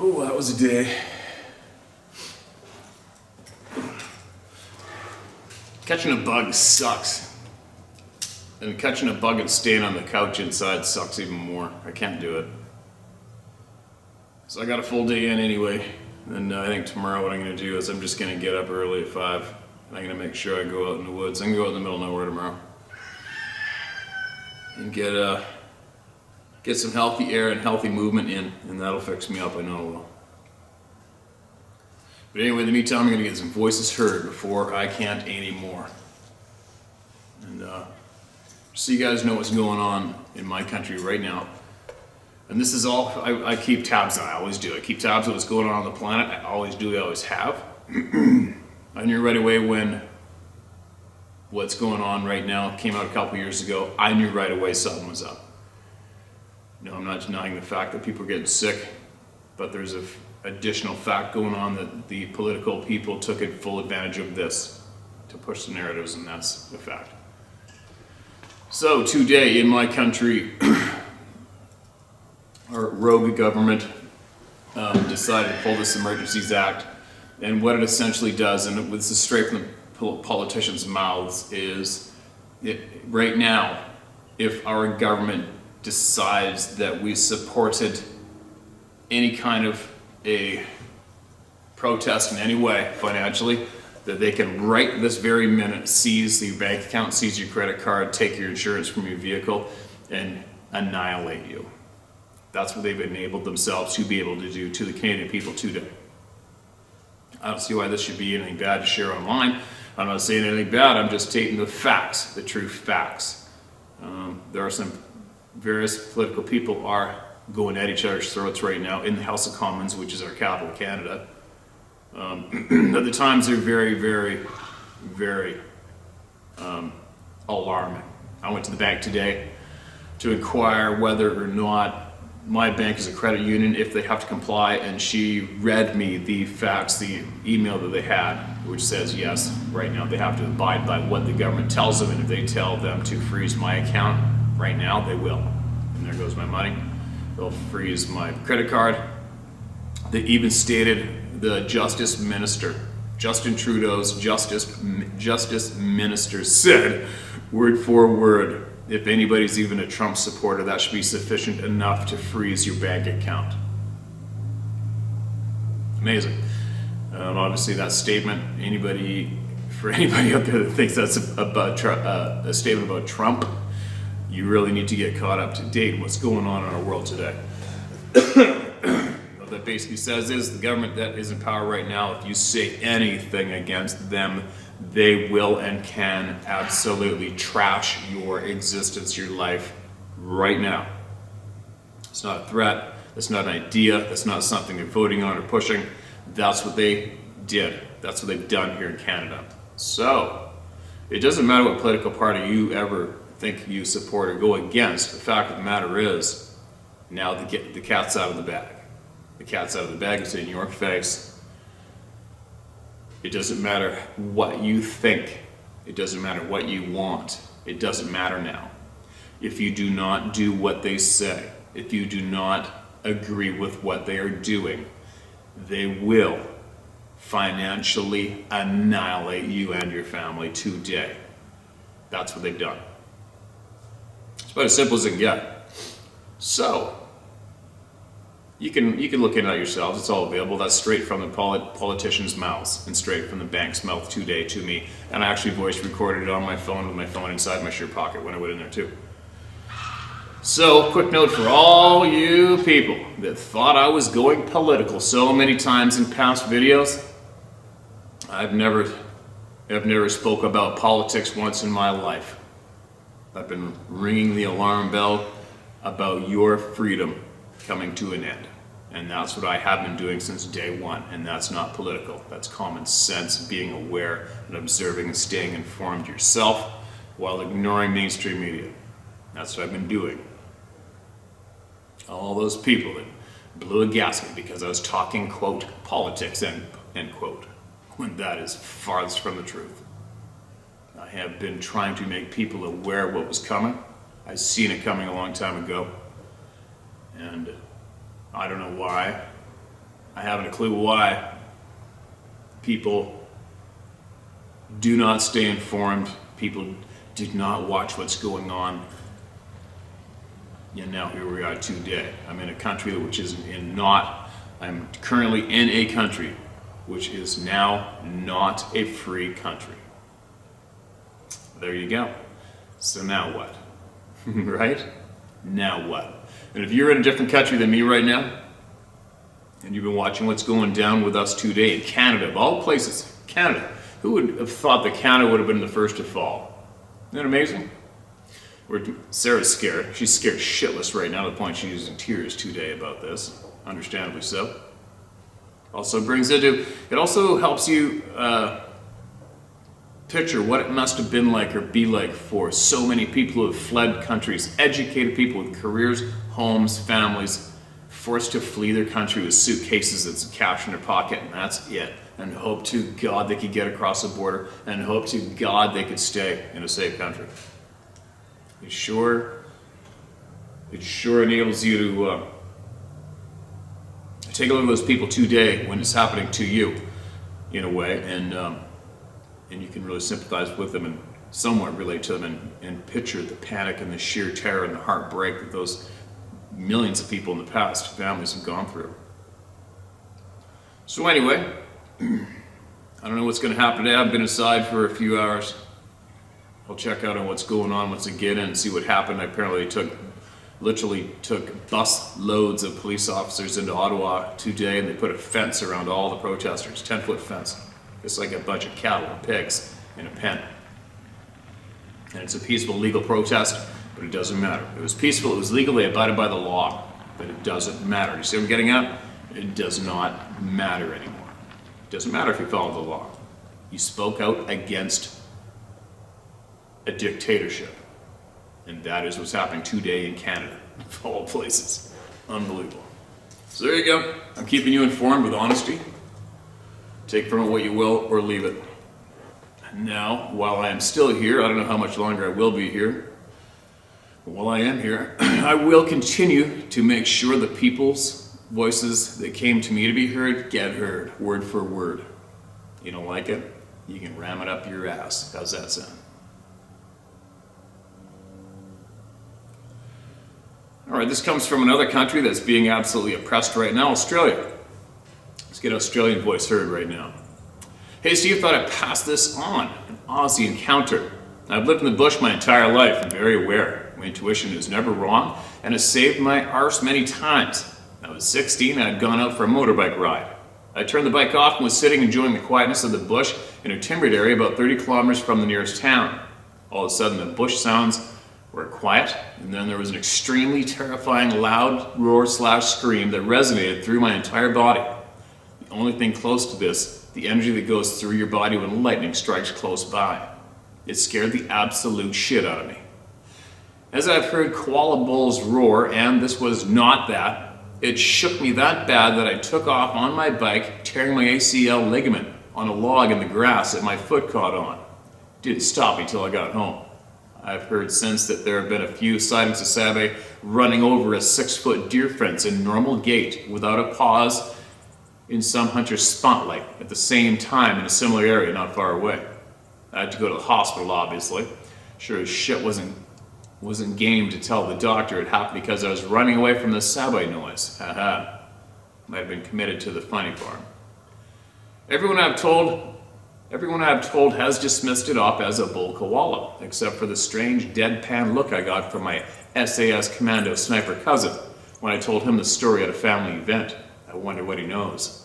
Oh, that was a day. Catching a bug sucks. And catching a bug and staying on the couch inside sucks even more. I can't do it. So I got a full day in anyway. And I think tomorrow what I'm going to do is I'm just going to get up early at 5. And I'm going to make sure I go out in the woods. I'm going to go out in the middle of nowhere tomorrow. And get some healthy air and healthy movement in. And that'll fix me up, I know it will. But anyway, in the meantime, I'm going to get some voices heard before I can't anymore. And so you guys know what's going on in my country right now. And this is all, I keep tabs on, I always do. I keep tabs on what's going on the planet. I always do, I always have. I knew right away when what's going on right now came out a couple years ago. I knew right away something was up. No, I'm not denying the fact that people are getting sick, but there's an additional fact going on that the political people took full advantage of this to push the narratives, and that's the fact. So today in my country, our rogue government decided to pull this Emergencies Act, and what it essentially does, and this is straight from the politicians' mouths, is right now, if our government decides that we supported any kind of a protest in any way financially, that they can right this very minute seize your bank account, seize your credit card, take your insurance from your vehicle, and annihilate you. That's what they've enabled themselves to be able to do to the Canadian people today. I don't see why this should be anything bad to share online. I'm not saying anything bad, I'm just stating the facts, the true facts. There are some various political people are going at each other's throats right now in the House of Commons, which is our capital, Canada. At the times they're very, very, very alarming. I went to the bank today to inquire whether or not my bank is a credit union, if they have to comply, and she read me the facts, the email that they had, which says yes, right now they have to abide by what the government tells them, and if they tell them to freeze my account right now, they will. And there goes my money. They'll freeze my credit card. They even stated the Justice Minister, Justin Trudeau's Justice Minister said, word for word, if anybody's even a Trump supporter, that should be sufficient enough to freeze your bank account. Amazing. Obviously that statement, for anybody out there that thinks that's about a statement about Trump, you really need to get caught up to date on what's going on in our world today. What that basically says is the government that is in power right now, if you say anything against them, they will and can absolutely trash your existence, your life right now. It's not a threat, it's not an idea, that's not something they're voting on or pushing. That's what they did. That's what they've done here in Canada. So, it doesn't matter what political party you ever think you support or go against. The fact of the matter is, now the cat's out of the bag. The cat's out of the bag, it's in your face. It doesn't matter what you think. It doesn't matter what you want. It doesn't matter now. If you do not do what they say, if you do not agree with what they are doing, they will financially annihilate you and your family today. That's what they've done. It's about as simple as it can get. So, you can look into that yourselves. It's all available. That's straight from the politicians' mouths and straight from the bank's mouth today to me. And I actually voice recorded it on my phone with my phone inside my shirt pocket when I went in there too. So, quick note for all you people that thought I was going political so many times in past videos. I've never spoke about politics once in my life. I've been ringing the alarm bell about your freedom coming to an end. And that's what I have been doing since day one. And that's not political. That's common sense, being aware and observing and staying informed yourself while ignoring mainstream media. That's what I've been doing. All those people that blew a gasket because I was talking, quote, politics, end quote, when that is farthest from the truth. I have been trying to make people aware of what was coming. I've seen it coming a long time ago. And I don't know why I haven't a clue why people do not stay informed. People do not watch what's going on. And now here we are today. I'm in a country which is I'm currently in a country which is now not a free country. There you go. So now what? Right? Now what? And if you're in a different country than me right now, and you've been watching what's going down with us today in Canada, of all places, Canada. Who would have thought that Canada would have been the first to fall? Isn't that amazing? Sarah's scared. She's scared shitless right now to the point she's in tears today about this. Understandably so. It also helps you picture what it must have been like or be like for so many people who have fled countries, educated people with careers, homes, families, forced to flee their country with suitcases and some cash in their pocket, and that's it. And hope to God they could get across the border, and hope to God they could stay in a safe country. It sure enables you to take a look at those people today when it's happening to you, in a way, and you can really sympathize with them and somewhat relate to them and picture the panic and the sheer terror and the heartbreak that those millions of people in the past, families, have gone through. So anyway, I don't know what's going to happen today. I've been inside for a few hours. I'll check out on what's going on once I get in and see what happened. I apparently literally took bus loads of police officers into Ottawa today, and they put a fence around all the protesters, 10-foot fence. It's like a bunch of cattle and pigs in a pen. And it's a peaceful, legal protest, but it doesn't matter. It was peaceful, it was legal, they abided by the law, but it doesn't matter. You see what I'm getting at? It does not matter anymore. It doesn't matter if you follow the law. You spoke out against a dictatorship. And that is what's happening today in Canada, of all places. Unbelievable. So there you go. I'm keeping you informed with honesty. Take from it what you will or leave it. Now, while I am still here, I don't know how much longer I will be here, but while I am here, I will continue to make sure the people's voices that came to me to be heard get heard, word for word. You don't like it? You can ram it up your ass. How's that sound? All right, this comes from another country that's being absolutely oppressed right now, Australia. Let's get Australian voice heard right now. Hey Steve, thought I'd pass this on, an Aussie encounter. I've lived in the bush my entire life and very aware. My intuition is never wrong and has saved my arse many times. I was 16 and I'd gone out for a motorbike ride. I turned the bike off and was sitting enjoying the quietness of the bush in a timbered area about 30 kilometers from the nearest town. All of a sudden the bush sounds were quiet, and then there was an extremely terrifying loud roar/scream that resonated through my entire body. The only thing close to this, the energy that goes through your body when lightning strikes close by. It scared the absolute shit out of me. As I've heard koala bulls roar, and this was not that, it shook me that bad that I took off on my bike, tearing my ACL ligament on a log in the grass that my foot caught on. Didn't stop me till I got home. I've heard since that there have been a few sightings of Sabe running over a 6-foot deer fence in normal gait without a pause in some hunter's spotlight at the same time in a similar area not far away. I had to go to the hospital, obviously. Sure as shit wasn't game to tell the doctor it happened because I was running away from the Sabe noise. Haha. Might have been committed to the funny farm. Everyone I've told has dismissed it off as a bull koala, except for the strange deadpan look I got from my SAS Commando sniper cousin when I told him the story at a family event. I wonder what he knows.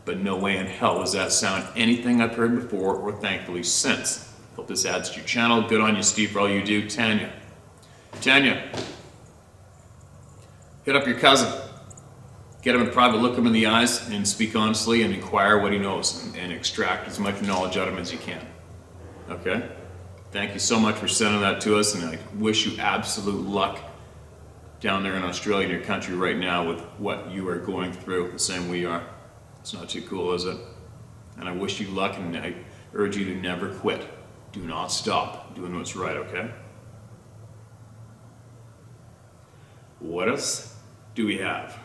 But no way in hell does that sound anything I've heard before or thankfully since. Hope this adds to your channel. Good on you, Steve, for all you do. Tanya, hit up your cousin. Get him in private, look him in the eyes, and speak honestly and inquire what he knows and extract as much knowledge out of him as you can. Okay? Thank you so much for sending that to us, and I wish you absolute luck down there in Australia, in your country right now, with what you are going through, the same we are. It's not too cool, is it? And I wish you luck, and I urge you to never quit. Do not stop doing what's right, okay? What else do we have?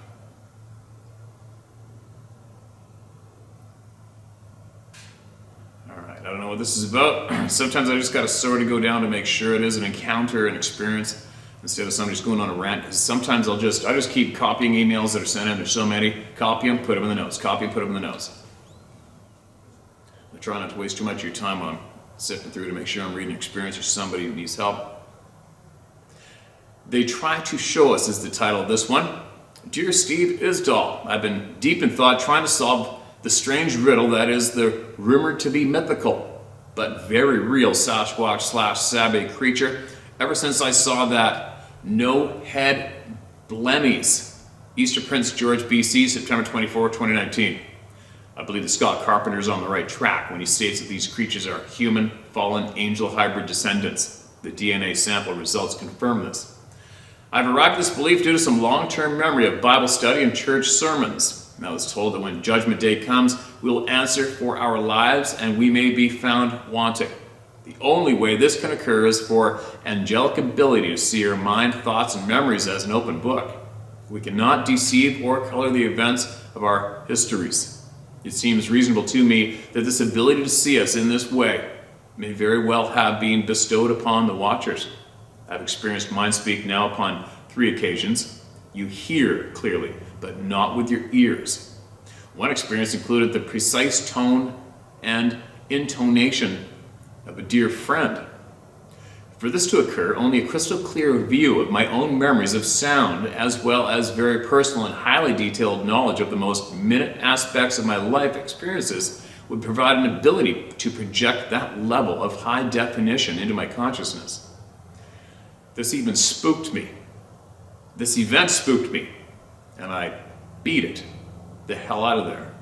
what this is about. Sometimes I just got to sort of go down to make sure it is an encounter, an experience, instead of somebody just going on a rant. Because sometimes I just keep copying emails that are sent in. There's so many. Copy them, put them in the notes. Copy them, put them in the notes. I try not to waste too much of your time on sifting through to make sure I'm reading an experience or somebody who needs help. They Try to Show Us is the title of this one. Dear Steve Isdall, I've been deep in thought trying to solve the strange riddle that is the rumored to be mythical, but very real Sasquatch/Sabé creature ever since I saw that no-head blemmies, Easter Prince George, BC, September 24, 2019. I believe that Scott Carpenter is on the right track when he states that these creatures are human, fallen, angel hybrid descendants. The DNA sample results confirm this. I've arrived at this belief due to some long-term memory of Bible study and church sermons. I was told that when Judgment Day comes, we will answer for our lives and we may be found wanting. The only way this can occur is for angelic ability to see our mind, thoughts, and memories as an open book. We cannot deceive or color the events of our histories. It seems reasonable to me that this ability to see us in this way may very well have been bestowed upon the watchers. I've experienced mind speak now upon 3 occasions. You hear clearly, but not with your ears. One experience included the precise tone and intonation of a dear friend. For this to occur, only a crystal clear view of my own memories of sound, as well as very personal and highly detailed knowledge of the most minute aspects of my life experiences, would provide an ability to project that level of high definition into my consciousness. This even spooked me. This event spooked me, and I beat it the hell out of there.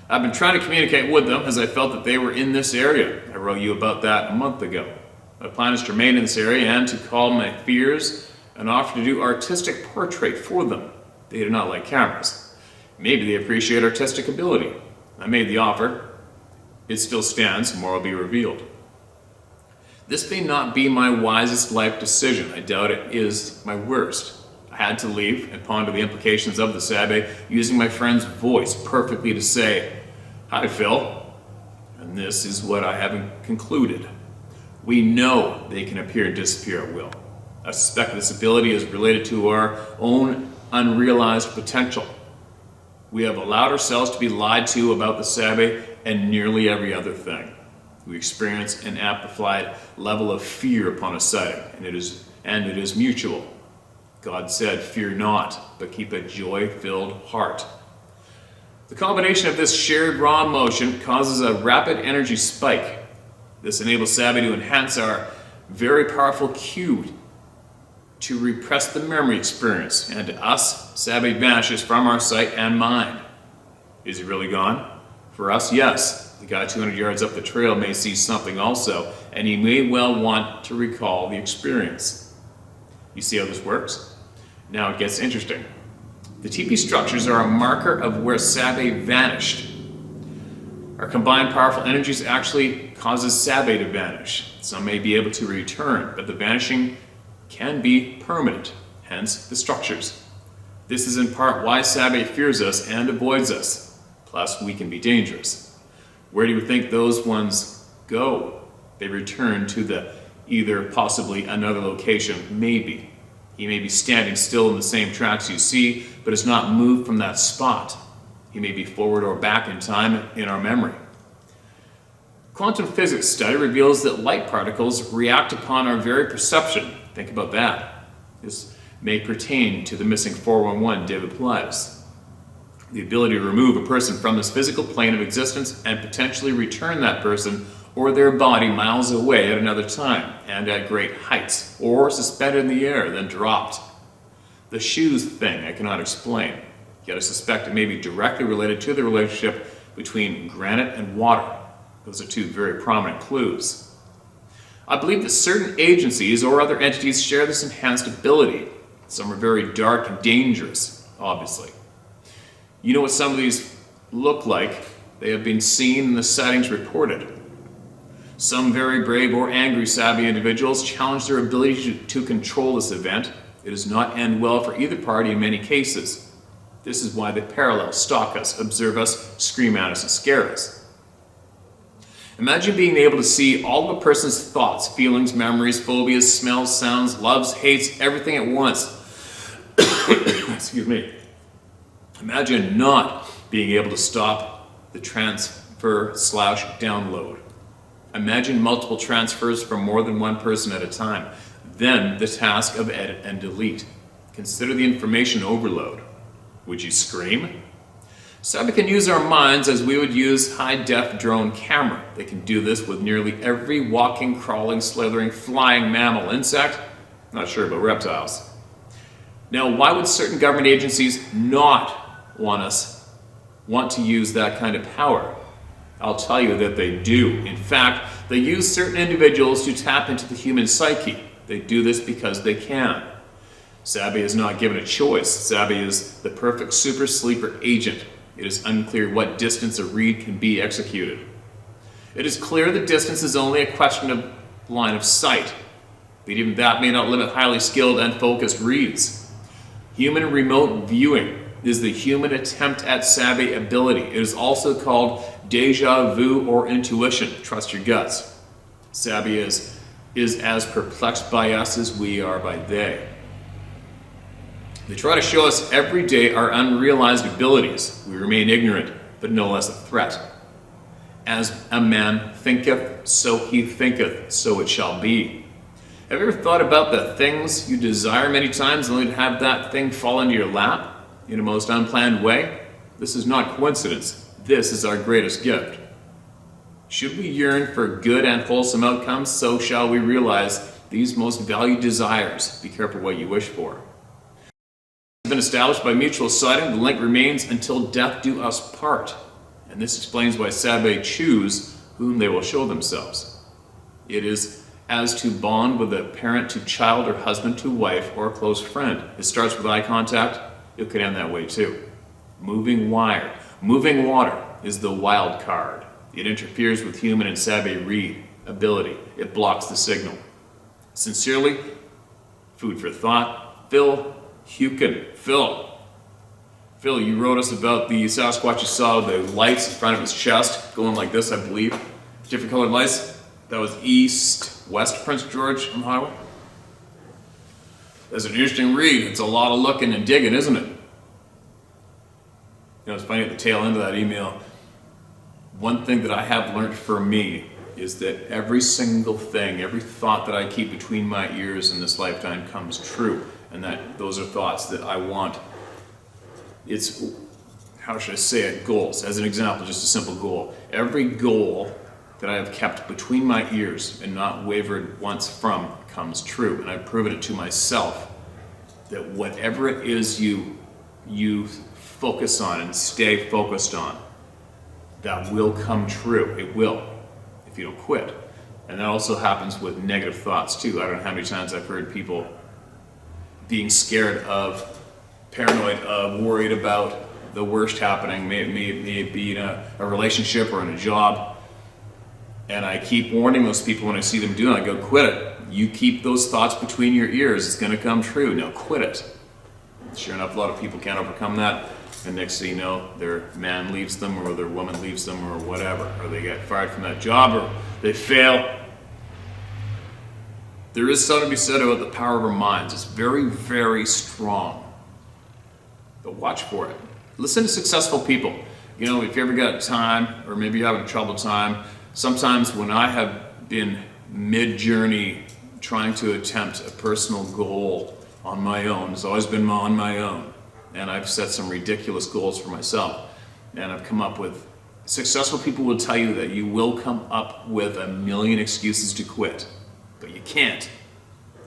I've been trying to communicate with them as I felt that they were in this area. I wrote you about that a month ago. My plan is to remain in this area and to calm my fears and offer to do artistic portrait for them. They do not like cameras. Maybe they appreciate artistic ability. I made the offer. It still stands, more will be revealed. This may not be my wisest life decision. I doubt it is my worst. I had to leave and ponder the implications of the Sabé, using my friend's voice perfectly to say, "Hi, Phil." And this is what I have concluded. We know they can appear and disappear at will. I suspect this ability is related to our own unrealized potential. We have allowed ourselves to be lied to about the Sabé and nearly every other thing. We experience an amplified level of fear upon a sighting, and it is mutual. God said, "Fear not, but keep a joy-filled heart." The combination of this shared raw emotion causes a rapid energy spike. This enables Sabé to enhance our very powerful cue to repress the memory experience, and to us, Sabé vanishes from our sight and mind. Is he really gone? For us, yes. The guy 200 yards up the trail may see something also, and he may well want to recall the experience. You see how this works? Now it gets interesting. The TP structures are a marker of where Sabé vanished. Our combined powerful energies actually causes Sabé to vanish. Some may be able to return, but the vanishing can be permanent, hence the structures. This is in part why Sabé fears us and avoids us. Plus, we can be dangerous. Where do you think those ones go? They return to the either possibly another location, maybe. He may be standing still in the same tracks you see, but has not moved from that spot. He may be forward or back in time in our memory. Quantum physics study reveals that light particles react upon our very perception. Think about that. This may pertain to the missing 411 David Pilatus. The ability to remove a person from this physical plane of existence and potentially return that person or their body miles away at another time and at great heights, or suspended in the air, then dropped. The shoes thing I cannot explain, yet I suspect it may be directly related to the relationship between granite and water. Those are 2 very prominent clues. I believe that certain agencies or other entities share this enhanced ability. Some are very dark and dangerous, obviously. You know what some of these look like. They have been seen in the sightings reported. Some very brave or angry Sabé individuals challenge their ability to control this event. It does not end well for either party in many cases. This is why they parallel, stalk us, observe us, scream at us, and scare us. Imagine being able to see all of a person's thoughts, feelings, memories, phobias, smells, sounds, loves, hates, everything at once. Excuse me. Imagine not being able to stop the transfer/download. Imagine multiple transfers from more than one person at a time. Then the task of edit and delete. Consider the information overload. Would you scream? Sabi can use our minds as we would use high-def drone camera. They can do this with nearly every walking, crawling, slithering, flying mammal, insect. Not sure about reptiles. Now, why would certain government agencies not want to use that kind of power? I'll tell you that they do. In fact, they use certain individuals to tap into the human psyche. They do this because they can. Sabi is not given a choice. Sabi is the perfect super sleeper agent. It is unclear what distance a read can be executed. It is clear the distance is only a question of line of sight, but even that may not limit highly skilled and focused reads. Human remote viewing is the human attempt at Sabi ability. It is also called deja vu or intuition. Trust your guts. Sabi is as perplexed by us as we are by they. They try to show us every day our unrealized abilities. We remain ignorant, but no less a threat. As a man thinketh, so he thinketh, so it shall be. Have you ever thought about the things you desire many times only to have that thing fall into your lap in a most unplanned way? This is not coincidence. This is our greatest gift. Should we yearn for good and wholesome outcomes, so shall we realize these most valued desires. Be careful what you wish for. Been established by mutual sighting, the link remains until death do us part. And this explains why Sabi choose whom they will show themselves. It is as to bond with a parent to child or husband to wife or a close friend. It starts with eye contact. It could end that way too. Moving wire. Moving water is the wild card. It interferes with human and Sabi read ability. It blocks the signal. Sincerely, food for thought, Phil Hukin. Phil, you wrote us about the Sasquatch you saw, the lights in front of his chest, going like this, I believe. Different colored lights. That was east-west Prince George on the highway. That's an interesting read. It's a lot of looking and digging, isn't it? You know, it's funny at the tail end of that email. One thing that I have learned for me is that every single thing, every thought that I keep between my ears in this lifetime comes true. And that those are thoughts that I want. It's, how should I say it, goals. As an example, just a simple goal. Every goal that I have kept between my ears and not wavered once from comes true. And I've proven it to myself that whatever it is you focus on and stay focused on, that will come true. It will, if you don't quit. And that also happens with negative thoughts too. I don't know how many times I've heard people being scared of, paranoid of, worried about the worst happening, may it be in a relationship or in a job. And I keep warning those people when I see them doing it, I go, quit it. You keep those thoughts between your ears, it's gonna come true. Now quit it. Sure enough, a lot of people can't overcome that. And next thing you know, their man leaves them or their woman leaves them or whatever. Or they get fired from that job or they fail. There is something to be said about the power of our minds. It's very, very strong. But watch for it. Listen to successful people. You know, if you ever got time, or maybe you're having trouble time, sometimes when I have been mid-journey trying to attempt a personal goal on my own, it's always been on my own, and I've set some ridiculous goals for myself, and I've come up with, successful people will tell you that you will come up with a million excuses to quit. But you can't.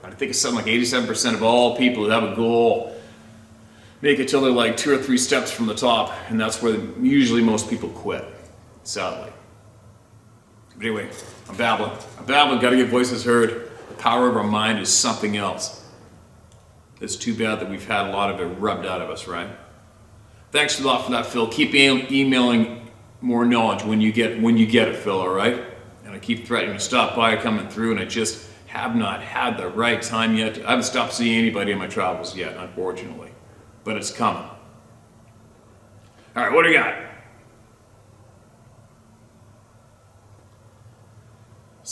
I think it's something like 87% of all people that have a goal make it till they're like 2 or 3 steps from the top, and that's where usually most people quit, sadly. But anyway, I'm babbling, gotta get voices heard. The power of our mind is something else. It's too bad that we've had a lot of it rubbed out of us, right? Thanks a lot for that, Phil. Keep emailing more knowledge when you get it, Phil, all right? And I keep threatening to stop by coming through, and I just have not had the right time yet. I haven't stopped seeing anybody in my travels yet, unfortunately. But it's coming. All right, what do you got?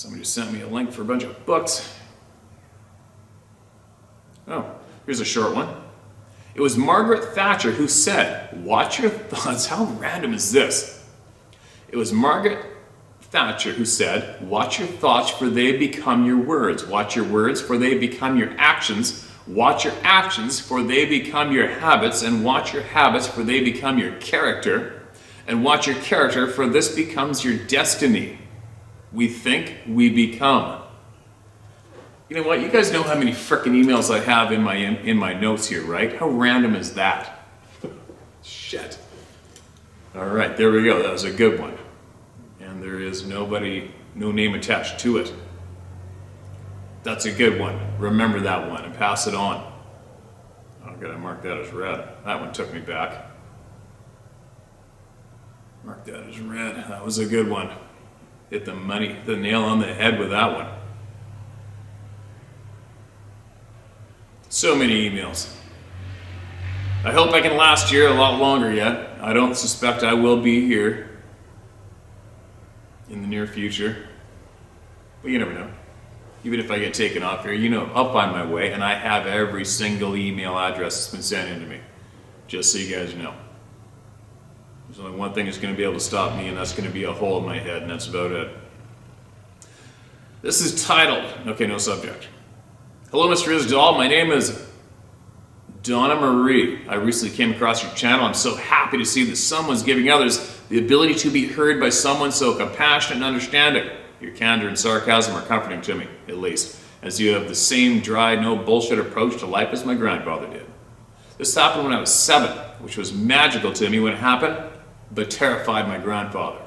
Somebody sent me a link for a bunch of books. Oh, here's a short one. It was Margaret Thatcher who said, "Watch your thoughts." How random is this? It was Margaret Thatcher who said, "Watch your thoughts for they become your words. Watch your words for they become your actions. Watch your actions for they become your habits. And watch your habits for they become your character. And watch your character for this becomes your destiny. We think, we become." You know what? You guys know how many frickin' emails I have in my notes here, right? How random is that? Shit. All right, there we go. That was a good one. And there is no name attached to it. That's a good one. Remember that one and pass it on. I'm gonna mark that as red. That one took me back. Mark that as red. That was a good one. Hit the nail on the head with that one. So many emails. I hope I can last here a lot longer yet. I don't suspect I will be here in the near future. But you never know. Even if I get taken off here, you know, I'll find my way, and I have every single email address that's been sent in to me. Just so you guys know. There's only one thing that's going to be able to stop me, and that's going to be a hole in my head, and that's about it. This is titled, okay, no subject. Hello, Mr. Isdall. My name is Donna Marie. I recently came across your channel. I'm so happy to see that someone's giving others the ability to be heard by someone so compassionate and understanding. Your candor and sarcasm are comforting to me, at least, as you have the same dry, no bullshit approach to life as my grandfather did. This happened when I was 7, which was magical to me when it happened, but terrified my grandfather.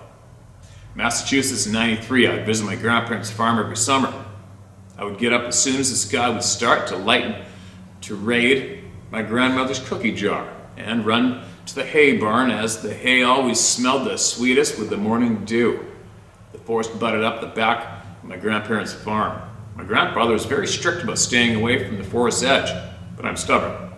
Massachusetts in '93, I would visit my grandparents' farm every summer. I would get up as soon as the sky would start to raid my grandmother's cookie jar and run to the hay barn, as the hay always smelled the sweetest with the morning dew. The forest butted up the back of my grandparents' farm. My grandfather was very strict about staying away from the forest's edge, but I'm stubborn.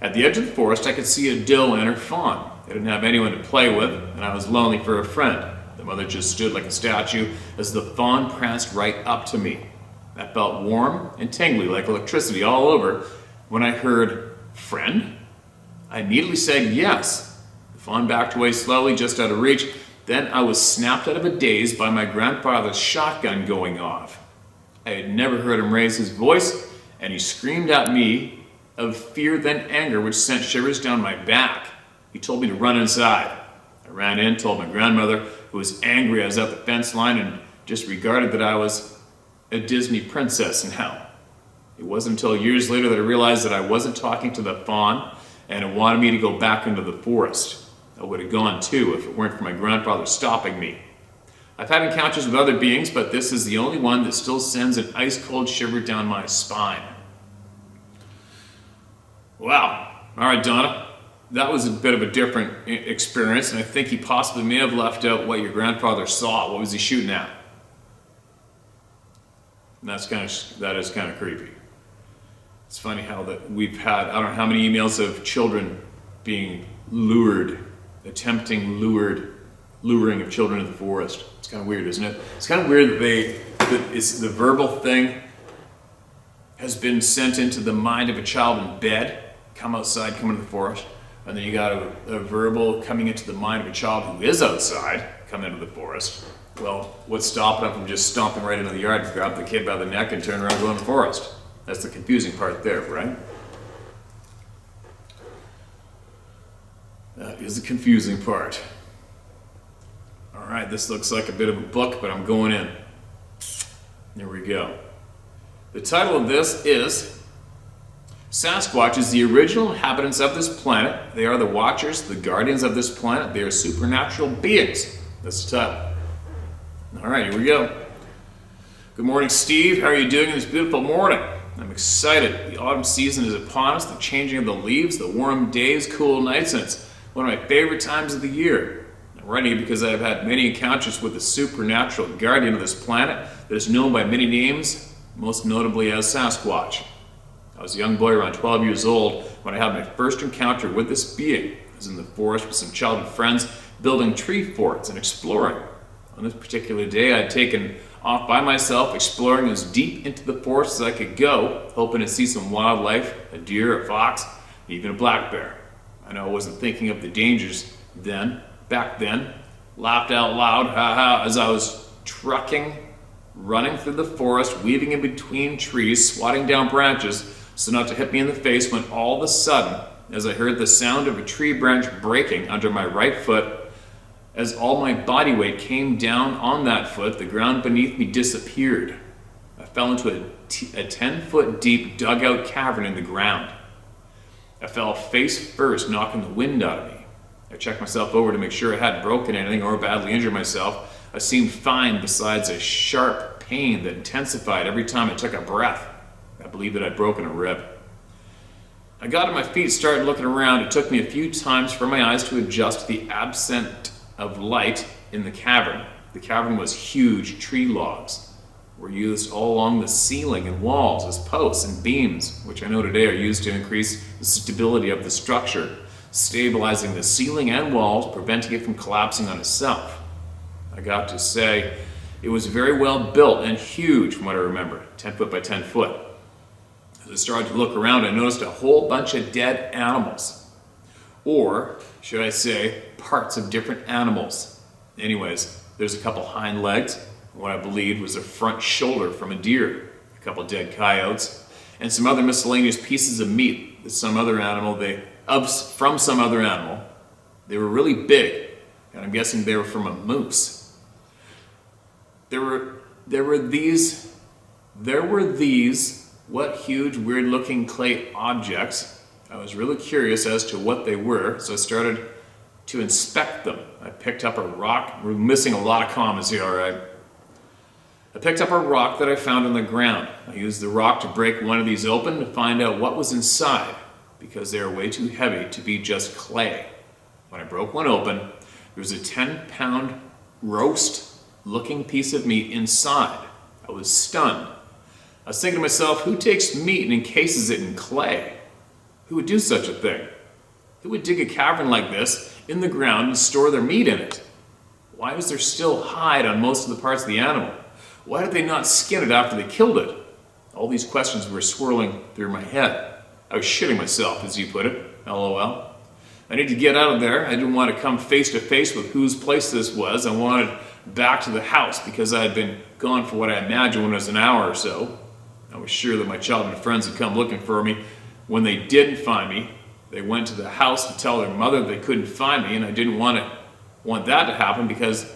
At the edge of the forest, I could see a doe and her fawn. They didn't have anyone to play with, and I was lonely for a friend. The mother just stood like a statue as the fawn pranced right up to me. I felt warm and tingly like electricity all over when I heard, "Friend?" I immediately said yes. The fawn backed away slowly, just out of reach. Then I was snapped out of a daze by my grandfather's shotgun going off. I had never heard him raise his voice, and he screamed at me of fear then anger, which sent shivers down my back. He told me to run inside. I ran in, told my grandmother, who was angry I was at the fence line and disregarded that I was a Disney princess now. It wasn't until years later that I realized that I wasn't talking to the fawn and it wanted me to go back into the forest. I would have gone too if it weren't for my grandfather stopping me. I've had encounters with other beings, but this is the only one that still sends an ice-cold shiver down my spine. Wow. All right, Donna. That was a bit of a different experience, and I think he possibly may have left out what your grandfather saw. What was he shooting at? And that is kind of creepy. It's funny how that we've had, I don't know how many emails of children being luring of children into the forest. It's kind of weird, isn't it? It's kind of weird that it's the verbal thing has been sent into the mind of a child in bed, come outside, come into the forest, and then you got a verbal coming into the mind of a child who is outside, come into the forest. Well, what's stopping them from just stomping right into the yard, grab the kid by the neck and turn around and go in the forest? That's the confusing part there, right? That is the confusing part. All right, this looks like a bit of a book, but I'm going in. Here we go. The title of this is Sasquatch is the original inhabitants of this planet. They are the watchers, the guardians of this planet. They are supernatural beings. That's the title. All right, here we go. Good morning, Steve. How are you doing this beautiful morning? I'm excited. The autumn season is upon us, the changing of the leaves, the warm days, cool nights, and it's one of my favorite times of the year. I'm writing because I've had many encounters with the supernatural guardian of this planet that is known by many names, most notably as Sasquatch. I was a young boy around 12 years old when I had my first encounter with this being. I was in the forest with some childhood friends building tree forts and exploring. On this particular day, I had taken off by myself, exploring as deep into the forest as I could go, hoping to see some wildlife, a deer, a fox, even a black bear. I know I wasn't thinking of the dangers back then, laughed out loud, ha ha, as I was running through the forest, weaving in between trees, swatting down branches so not to hit me in the face, when all of a sudden, as I heard the sound of a tree branch breaking under my right foot, as all my body weight came down on that foot, the ground beneath me disappeared. I fell into a 10-foot deep dugout cavern in the ground. I fell face first, knocking the wind out of me. I checked myself over to make sure I hadn't broken anything or badly injured myself. I seemed fine besides a sharp pain that intensified every time I took a breath. I believed that I'd broken a rib. I got on my feet, started looking around. It took me a few times for my eyes to adjust to the absence of light in the cavern. The cavern was huge. Tree logs were used all along the ceiling and walls as posts and beams, which I know today are used to increase the stability of the structure, stabilizing the ceiling and walls, preventing it from collapsing on itself. I got to say, it was very well built and huge from what I remember, 10 foot by 10 foot. As I started to look around, I noticed a whole bunch of dead animals. Or, should I say, parts of different animals. Anyways, there's a couple hind legs, what I believed was a front shoulder from a deer, a couple dead coyotes, and some other miscellaneous pieces of meat that from some other animal. They were really big, and I'm guessing they were from a moose. There were these what huge, weird-looking clay objects. I was really curious as to what they were, so I started to inspect them. I picked up a rock. We're missing a lot of commas here, all right? I picked up a rock that I found on the ground. I used the rock to break one of these open to find out what was inside, because they are way too heavy to be just clay. When I broke one open, there was a 10-pound roast-looking piece of meat inside. I was stunned. I was thinking to myself, who takes meat and encases it in clay? Who would do such a thing? Who would dig a cavern like this in the ground and store their meat in it? Why was there still hide on most of the parts of the animal? Why did they not skin it after they killed it? All these questions were swirling through my head. I was shitting myself, as you put it, LOL. I needed to get out of there. I didn't want to come face to face with whose place this was. I wanted back to the house because I had been gone for what I imagined was an hour or so. I was sure that my childhood friends had come looking for me. When they didn't find me, they went to the house to tell their mother they couldn't find me, and I didn't want that to happen because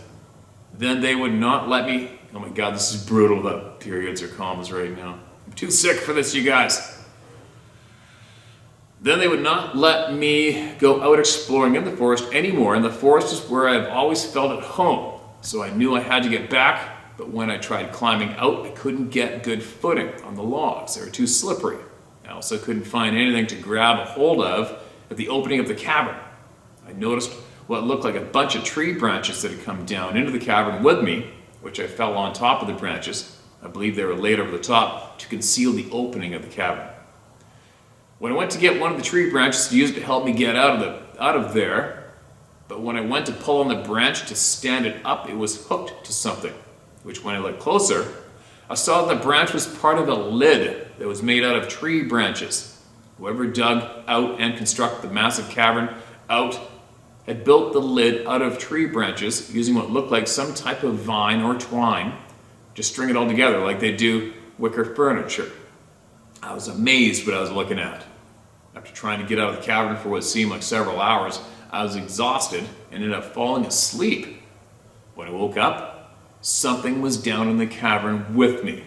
then they would not let me. Oh my God, this is brutal, the periods or commas right now. I'm too sick for this, you guys. Then they would not let me go out exploring in the forest anymore, and the forest is where I've always felt at home. So I knew I had to get back, but when I tried climbing out, I couldn't get good footing on the logs. They were too slippery. I also couldn't find anything to grab a hold of at the opening of the cavern. I noticed what looked like a bunch of tree branches that had come down into the cavern with me, which I fell on top of the branches. I believe they were laid over the top to conceal the opening of the cavern. When I went to get one of the tree branches to use it to help me get out of there, but when I went to pull on the branch to stand it up, it was hooked to something, which when I looked closer, I saw the branch was part of a lid that was made out of tree branches. Whoever dug out and constructed the massive cavern out had built the lid out of tree branches using what looked like some type of vine or twine to string it all together like they do wicker furniture. I was amazed what I was looking at. After trying to get out of the cavern for what seemed like several hours, I was exhausted and ended up falling asleep. When I woke up, something was down in the cavern with me.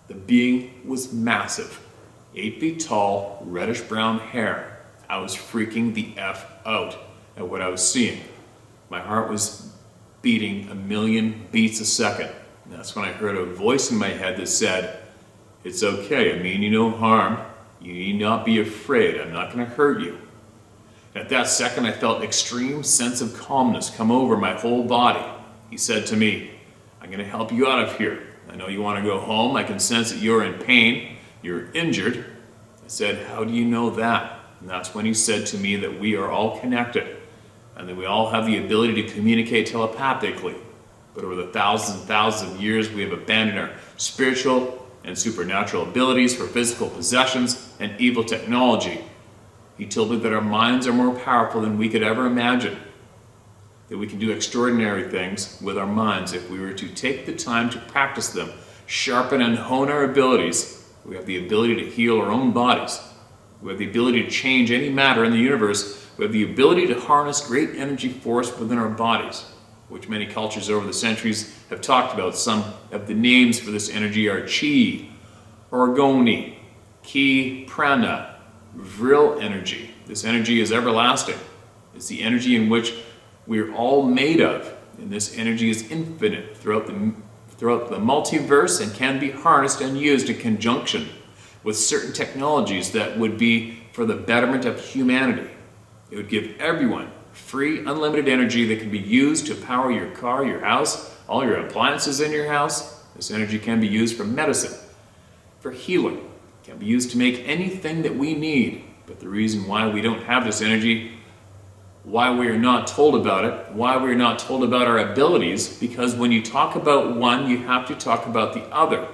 The being was massive, 8 feet tall, reddish brown hair. I was freaking the F out at what I was seeing. My heart was beating 1,000,000 beats a second. And that's when I heard a voice in my head that said, "It's okay, I mean you no harm. You need not be afraid, I'm not going to hurt you." And at that second, I felt extreme sense of calmness come over my whole body. He said to me, "I'm going to help you out of here. I know you want to go home. I can sense that you're in pain. You're injured." I said, "How do you know that?" And that's when he said to me that we are all connected and that we all have the ability to communicate telepathically. But over the thousands and thousands of years, we have abandoned our spiritual and supernatural abilities for physical possessions and evil technology. He told me that our minds are more powerful than we could ever imagine, that we can do extraordinary things with our minds if we were to take the time to practice them, sharpen and hone our abilities. We have the ability to heal our own bodies. We have the ability to change any matter in the universe. We have the ability to harness great energy force within our bodies, which many cultures over the centuries have talked about. Some of the names for this energy are chi, orgoni, ki, prana, vril energy. This energy is everlasting. It's the energy in which we're all made of, and this energy is infinite throughout the multiverse and can be harnessed and used in conjunction with certain technologies that would be for the betterment of humanity. It would give everyone free, unlimited energy that can be used to power your car, your house, all your appliances in your house. This energy can be used for medicine, for healing. It can be used to make anything that we need. But the reason why we don't have this energy, why we are not told about it, why we are not told about our abilities, because when you talk about one, you have to talk about the other.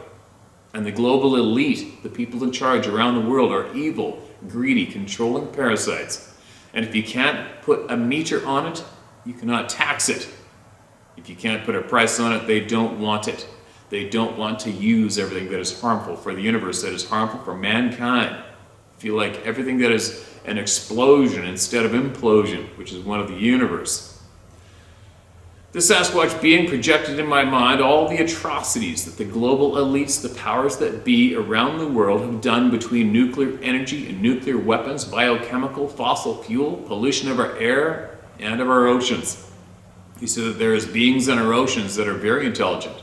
And the global elite, the people in charge around the world, are evil, greedy, controlling parasites. And if you can't put a meter on it, you cannot tax it. If you can't put a price on it, they don't want it. They don't want to use everything that is harmful for the universe, that is harmful for mankind. I feel like everything that is an explosion instead of implosion, which is one of the universe. The Sasquatch being projected in my mind all the atrocities that the global elites, the powers that be around the world have done between nuclear energy and nuclear weapons, biochemical, fossil fuel, pollution of our air and of our oceans. He said that there is beings in our oceans that are very intelligent,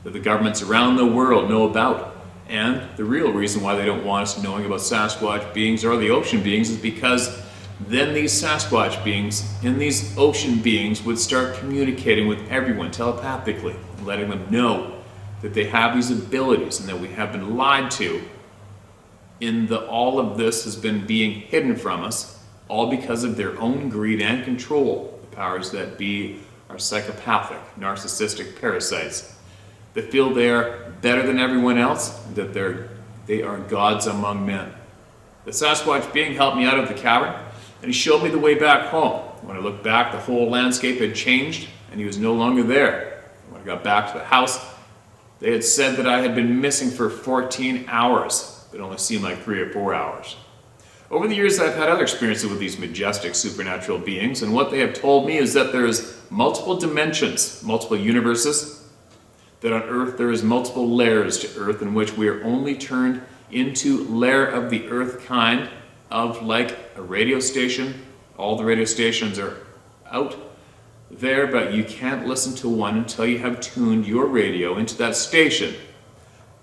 that the governments around the world know about. And the real reason why they don't want us knowing about Sasquatch beings or the ocean beings is because then these Sasquatch beings and these ocean beings would start communicating with everyone telepathically, and letting them know that they have these abilities and that we have been lied to. All of this has been being hidden from us, all because of their own greed and control. The powers that be are psychopathic, narcissistic parasites that feel they are better than everyone else, that they are gods among men. The Sasquatch being helped me out of the cavern, and he showed me the way back home. When I looked back, the whole landscape had changed, and he was no longer there. When I got back to the house, they had said that I had been missing for 14 hours. It only seemed like 3 or 4 hours. Over the years, I've had other experiences with these majestic supernatural beings, and what they have told me is that there is multiple dimensions, multiple universes, that on Earth there is multiple layers to Earth in which we are only turned into layer of the Earth kind of like a radio station. All the radio stations are out there, but you can't listen to one until you have tuned your radio into that station.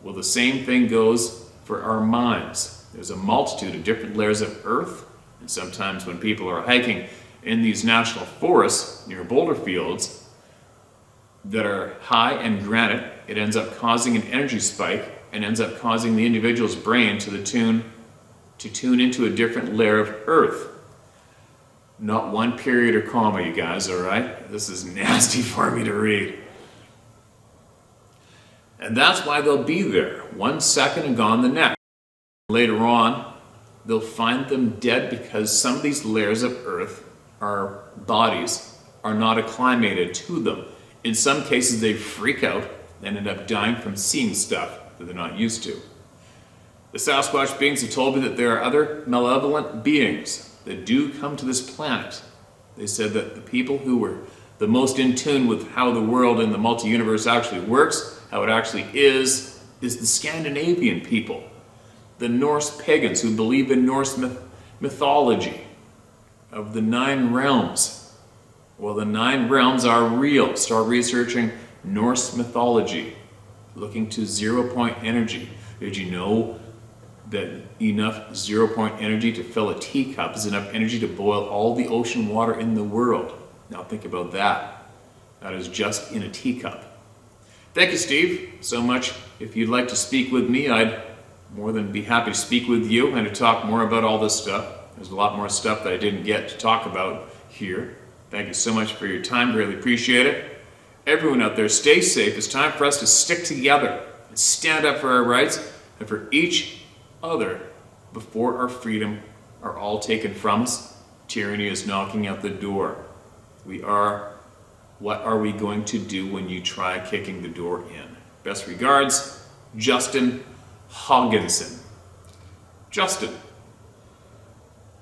Well, the same thing goes for our minds. There's a multitude of different layers of Earth, and sometimes when people are hiking in these national forests near boulder fields that are high in granite, it ends up causing an energy spike and ends up causing the individual's brain to tune into a different layer of Earth. Not one period or comma, you guys, all right? This is nasty for me to read. And that's why they'll be there 1 second and gone the next. Later on, they'll find them dead because some of these layers of Earth, our bodies, are not acclimated to them. In some cases, they freak out and end up dying from seeing stuff that they're not used to. The Sasquatch beings have told me that there are other malevolent beings that do come to this planet. They said that the people who were the most in tune with how the world and the multi-universe actually works, how it actually is the Scandinavian people, the Norse pagans who believe in Norse mythology of the 9 realms. Well, the 9 realms are real. Start researching Norse mythology, looking to zero-point energy. Did you know that enough zero-point energy to fill a teacup is enough energy to boil all the ocean water in the world? Now think about that. That is just in a teacup. Thank you, Steve, so much. If you'd like to speak with me, I'd more than be happy to speak with you and to talk more about all this stuff. There's a lot more stuff that I didn't get to talk about here. Thank you so much for your time. Really appreciate it. Everyone out there, stay safe. It's time for us to stick together and stand up for our rights and for each other before our freedom are all taken from us. Tyranny is knocking at the door. What are we going to do when you try kicking the door in? Best regards, Justin Hogginson. Justin.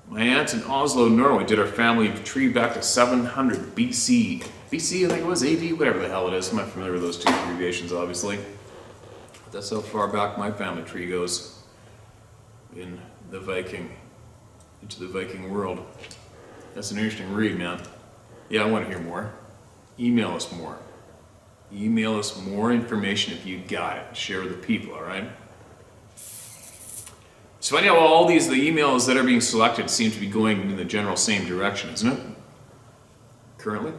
My aunt in Oslo, Norway did our family tree back to 700 BC. BC, I think it was, AD, whatever the hell it is. I'm not familiar with those two abbreviations, obviously. But that's how far back my family tree goes into the Viking world. That's an interesting read, man. Yeah, I want to hear more. Email us more. Email us more information if you got it. Share with the people, all right? So I know all the emails that are being selected seem to be going in the general same direction, isn't it? Currently.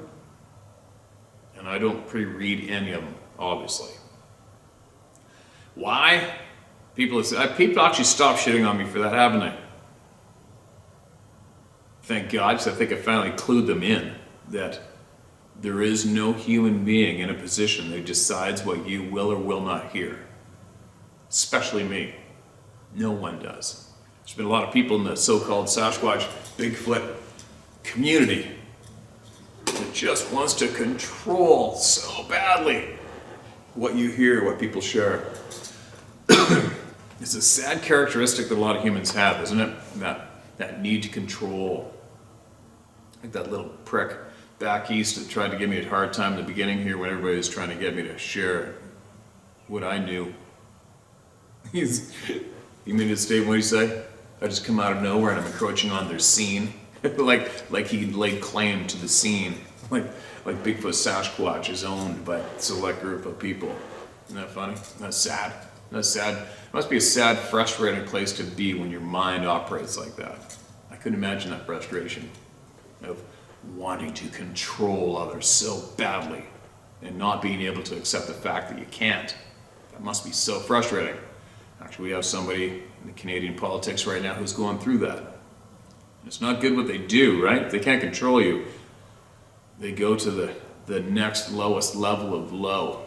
And I don't pre-read any of them, obviously. Why? People actually stopped shitting on me for that, haven't they? Thank God, because I think I finally clued them in that there is no human being in a position that decides what you will or will not hear. Especially me. No one does. There's been a lot of people in the so-called Sasquatch, Bigfoot community that just wants to control so badly what you hear, what people share. It's a sad characteristic that a lot of humans have, isn't it? That need to control. Like that little prick back east that tried to give me a hard time in the beginning here when everybody was trying to get me to share what I knew. You mean to state what you say? I just come out of nowhere and I'm encroaching on their scene. like he laid claim to the scene. Like Bigfoot Sasquatch is owned by a select group of people. Isn't that funny? That's sad. That's sad. It must be a sad, frustrating place to be when your mind operates like that. I couldn't imagine that frustration of wanting to control others so badly and not being able to accept the fact that you can't. That must be so frustrating. Actually, we have somebody in the Canadian politics right now who's going through that. It's not good what they do, right? They can't control you. They go to the next lowest level of low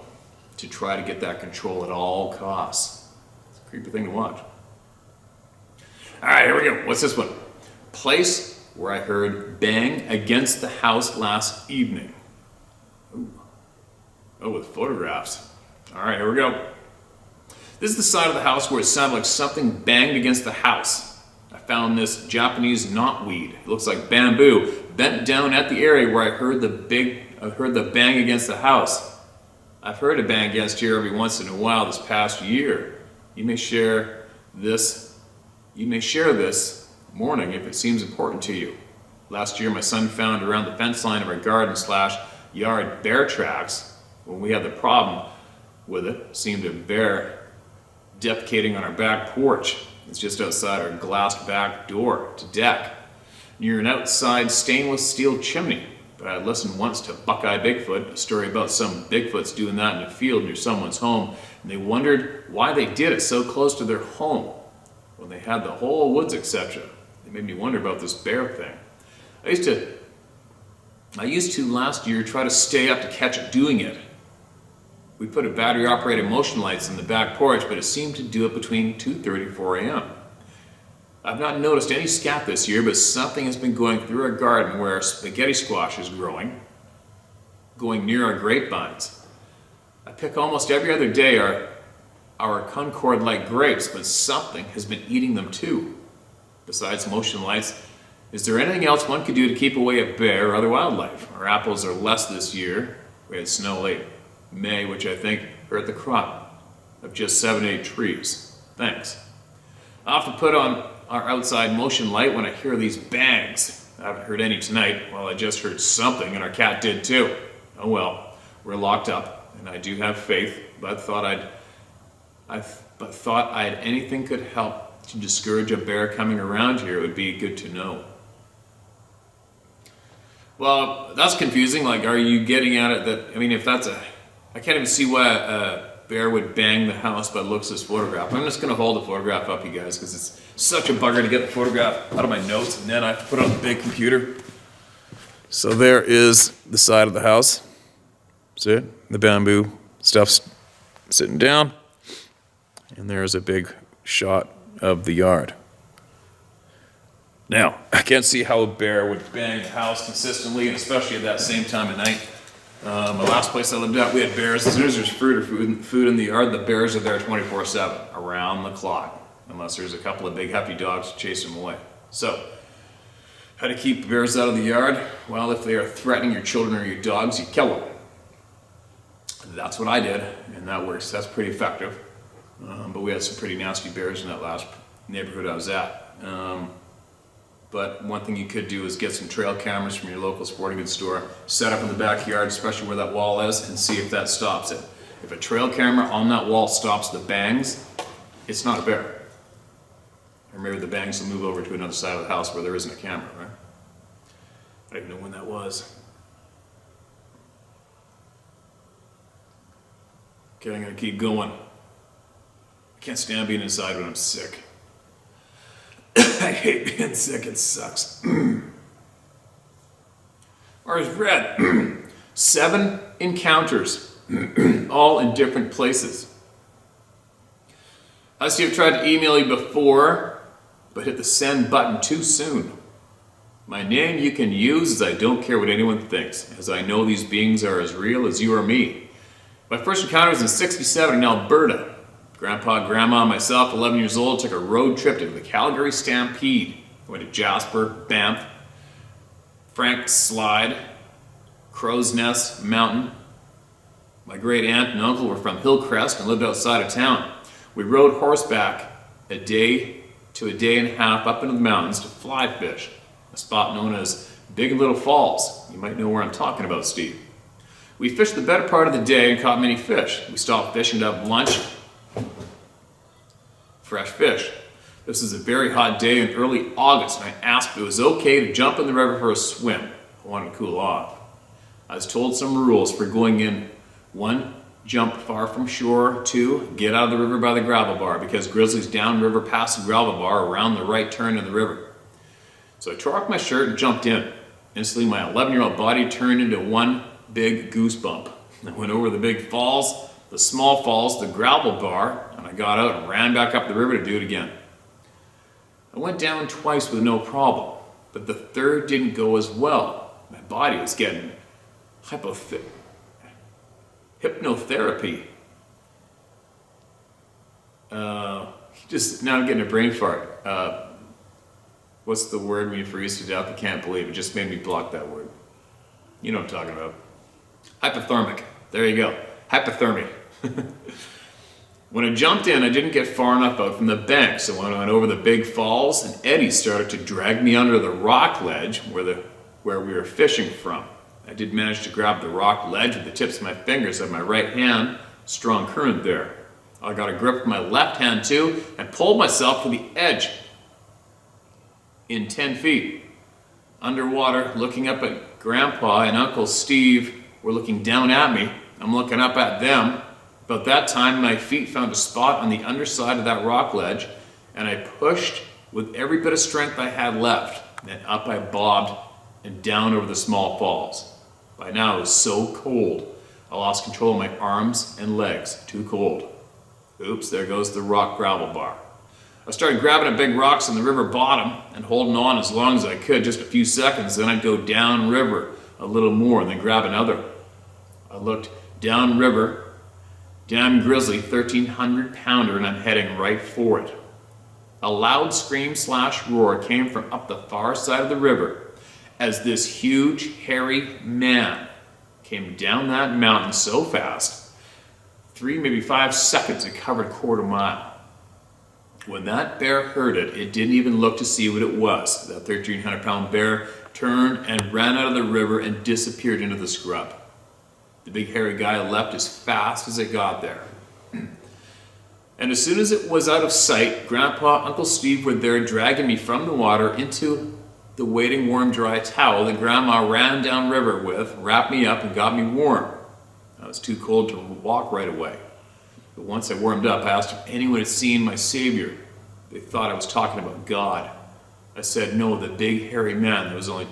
to try to get that control at all costs. It's a creepy thing to watch. All right, here we go. What's this one? Place where I heard bang against the house last evening. Ooh. Oh, with photographs. All right, here we go. This is the side of the house where it sounded like something banged against the house. I found this Japanese knotweed. It looks like bamboo, bent down at the area where I heard the bang against the house. I've heard a bang against here every once in a while this past year. You may share this morning if it seems important to you. Last year my son found around the fence line of our garden/yard bear tracks. When we had the problem with it seemed a bear defecating on our back porch. It's just outside our glassed back door to deck, near an outside stainless steel chimney. But I listened once to Buckeye Bigfoot, a story about some Bigfoots doing that in a field near someone's home, and they wondered why they did it so close to their home when they had the whole woods, etc. It made me wonder about this bear thing. I used to last year try to stay up to catch it doing it. We put a battery-operated motion lights in the back porch, but it seemed to do it between 2:30 and 4 a.m. I've not noticed any scat this year, but something has been going through our garden where spaghetti squash is growing, going near our grapevines. I pick almost every other day our Concord-like grapes, but something has been eating them too. Besides motion lights, is there anything else one could do to keep away a bear or other wildlife? Our apples are less this year. We had snow late May, which I think hurt the crop of just 7-8 trees. Thanks. I'll have to put on our outside motion light when I hear these bangs. I haven't heard any tonight. Well, I just heard something and our cat did too. Oh well, we're locked up and I do have faith, but thought anything could help to discourage a bear coming around here. It would be good to know. Well, that's confusing. Like, are you getting at it that, I mean, if that's I can't even see why a bear would bang the house by the looks of this photograph. I'm just going to hold the photograph up, you guys, because it's such a bugger to get the photograph out of my notes, and then I have to put it on the big computer. So there is the side of the house. See it? The bamboo stuff's sitting down, and there's a big shot of the yard. Now, I can't see how a bear would bang the house consistently, and especially at that same time of night. My last place I lived at, we had bears. As soon as there's food in the yard, the bears are there 24/7, around the clock, unless there's a couple of big hefty dogs to chase them away. So, how to keep bears out of the yard? Well, if they are threatening your children or your dogs, you kill them. That's what I did, and that works. That's pretty effective. But we had some pretty nasty bears in that last neighborhood I was at. But one thing you could do is get some trail cameras from your local sporting goods store, set up in the backyard, especially where that wall is, and see if that stops it. If a trail camera on that wall stops the bangs, it's not a bear. Or maybe the bangs will move over to another side of the house where there isn't a camera, right? I don't even know when that was. Okay, I'm gonna keep going. I can't stand being inside when I'm sick. I hate being sick, it sucks. Or as read, 7 encounters, all in different places. I see I've tried to email you before, but hit the send button too soon. My name you can use as I don't care what anyone thinks, as I know these beings are as real as you or me. My first encounter was in '67 in Alberta. Grandpa, Grandma, and myself, 11 years old, took a road trip to the Calgary Stampede. We went to Jasper, Banff, Frank Slide, Crow's Nest Mountain. My great aunt and uncle were from Hillcrest and lived outside of town. We rode horseback a day to a day and a half up into the mountains to fly fish, a spot known as Big Little Falls. You might know where I'm talking about, Steve. We fished the better part of the day and caught many fish. We stopped fishing to have lunch. Fresh fish. This is a very hot day in early August, and I asked if it was okay to jump in the river for a swim. I wanted to cool off. I was told some rules for going in. 1, jump far from shore. 2, get out of the river by the gravel bar, because grizzlies downriver past the gravel bar around the right turn in the river. So I tore off my shirt and jumped in. Instantly, my 11-year-old body turned into one big goosebump. I went over the big falls, the small falls, the gravel bar, and I got out and ran back up the river to do it again. I went down twice with no problem, but the third didn't go as well. My body was getting hypnotherapy. Now I'm getting a brain fart. What's the word when you freeze to death? I can't believe it. Just made me block that word. You know what I'm talking about. Hypothermic. There you go. Hypothermia. When I jumped in, I didn't get far enough out from the bank, so when I went over the big falls, an eddy started to drag me under the rock ledge where we were fishing from. I did manage to grab the rock ledge with the tips of my fingers of my right hand. Strong current there. I got a grip with my left hand too and pulled myself to the edge in 10 feet. Underwater, looking up at Grandpa and Uncle Steve were looking down at me. I'm looking up at them. About that time, my feet found a spot on the underside of that rock ledge, and I pushed with every bit of strength I had left. Then up I bobbed and down over the small falls. By now it was so cold, I lost control of my arms and legs. Too cold. Oops, there goes the rock gravel bar. I started grabbing at big rocks on the river bottom and holding on as long as I could, just a few seconds. Then I'd go down river a little more and then grab another. I looked down river. Damn grizzly, 1,300 pounder, and I'm heading right for it. A loud scream / roar came from up the far side of the river as this huge, hairy man came down that mountain so fast, 3, maybe 5 seconds, it covered a quarter mile. When that bear heard it, it didn't even look to see what it was. That 1,300-pound bear turned and ran out of the river and disappeared into the scrub. The big hairy guy left as fast as it got there. And as soon as it was out of sight, Grandpa, Uncle Steve were there dragging me from the water into the waiting warm dry towel that Grandma ran down river with, wrapped me up and got me warm. I was too cold to walk right away. But once I warmed up, I asked if anyone had seen my Savior. They thought I was talking about God. I said, no, the big hairy man that was only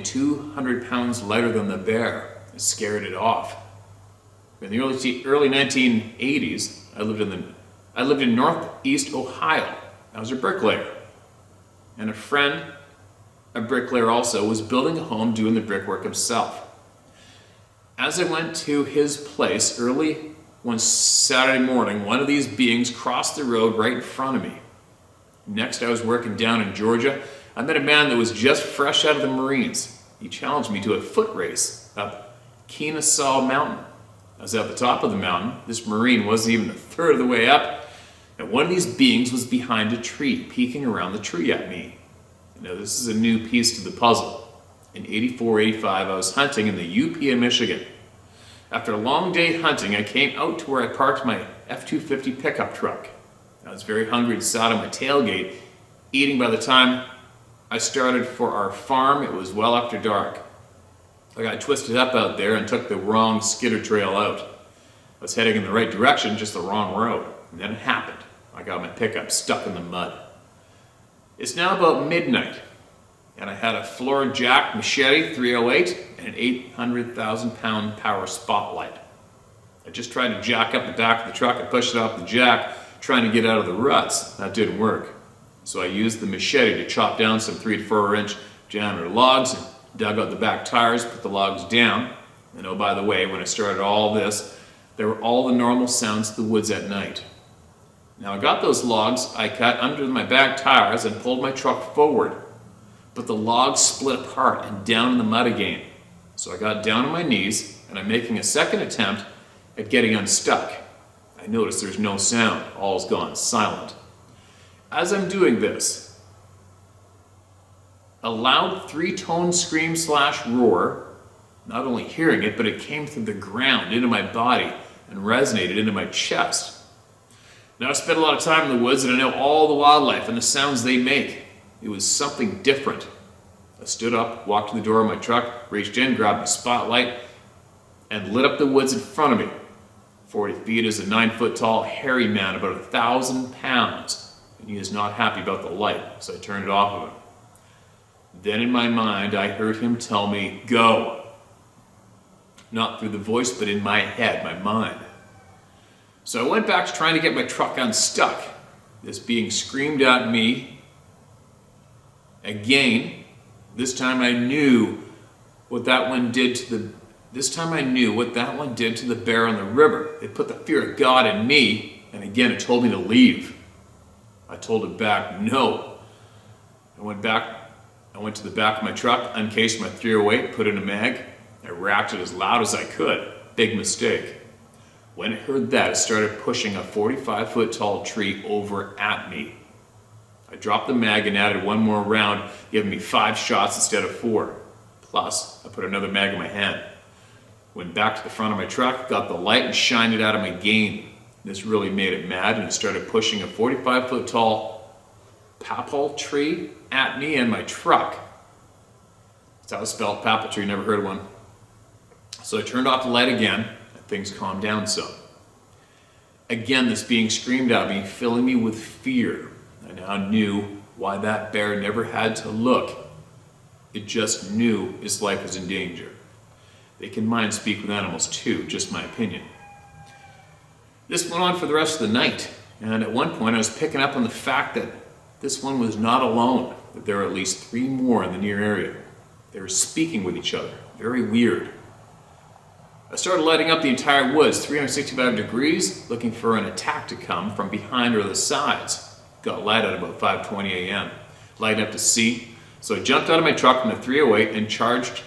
200 pounds lighter than the bear. and scared it off. In the early 1980s, I lived in Northeast Ohio. I was a bricklayer. And a friend, a bricklayer also, was building a home doing the brickwork himself. As I went to his place early one Saturday morning, one of these beings crossed the road right in front of me. Next, I was working down in Georgia. I met a man that was just fresh out of the Marines. He challenged me to a foot race up Kennesaw Mountain. I was at the top of the mountain. This Marine wasn't even a third of the way up. And one of these beings was behind a tree, peeking around the tree at me. This is a new piece to the puzzle. In 84, 85, I was hunting in the UP in Michigan. After a long day hunting, I came out to where I parked my F-250 pickup truck. I was very hungry and sat on my tailgate, eating. By the time I started for our farm, it was well after dark. I got twisted up out there and took the wrong skidder trail out. I was heading in the right direction, just the wrong road. And then it happened. I got my pickup stuck in the mud. It's now about midnight, and I had a floor jack machete 308 and an 800,000-pound power spotlight. I just tried to jack up the back of the truck and push it off the jack, trying to get out of the ruts. That didn't work. So I used the machete to chop down some 3 to 4 inch diameter logs and dug out the back tires, put the logs down. And oh, by the way, when I started all this, there were all the normal sounds of the woods at night. Now I got those logs I cut under my back tires and pulled my truck forward. But the logs split apart and down in the mud again. So I got down on my knees and I'm making a second attempt at getting unstuck. I notice there's no sound. All's gone silent. As I'm doing this, a loud 3-tone scream/roar, not only hearing it, but it came through the ground into my body and resonated into my chest. Now I spent a lot of time in the woods and I know all the wildlife and the sounds they make. It was something different. I stood up, walked to the door of my truck, reached in, grabbed my spotlight, and lit up the woods in front of me. 40 feet is a 9-foot-tall, hairy man, about 1,000 pounds, and he is not happy about the light, so I turned it off of him. Then in my mind, I heard him tell me, "Go." Not through the voice, but in my head, my mind. So I went back to trying to get my truck unstuck. This being screamed at me again. This time I knew what that one did to the bear on the river. It put the fear of God in me, and again it told me to leave. I told it back, no. I went to the back of my truck, uncased my 308, put in a mag. I racked it as loud as I could. Big mistake. When it heard that, it started pushing a 45-foot-tall tree over at me. I dropped the mag and added one more round, giving me 5 shots instead of 4. Plus, I put another mag in my hand. Went back to the front of my truck, got the light and shined it out of my game. This really made it mad, and it started pushing a 45-foot-tall papal tree at me and my truck. That's how it's spelled, papal tree, never heard of one. So I turned off the light again, and things calmed down some. Again, this being screamed at me, filling me with fear. I now knew why that bear never had to look. It just knew its life was in danger. They can mind speak with animals too, just my opinion. This went on for the rest of the night, and at one point I was picking up on the fact that this one was not alone, that there were at least 3 more in the near area. They were speaking with each other. Very weird. I started lighting up the entire woods, 365 degrees, looking for an attack to come from behind or the sides. Got light at about 5:20 a.m. Lighting up to see. So I jumped out of my truck in the 308 and charged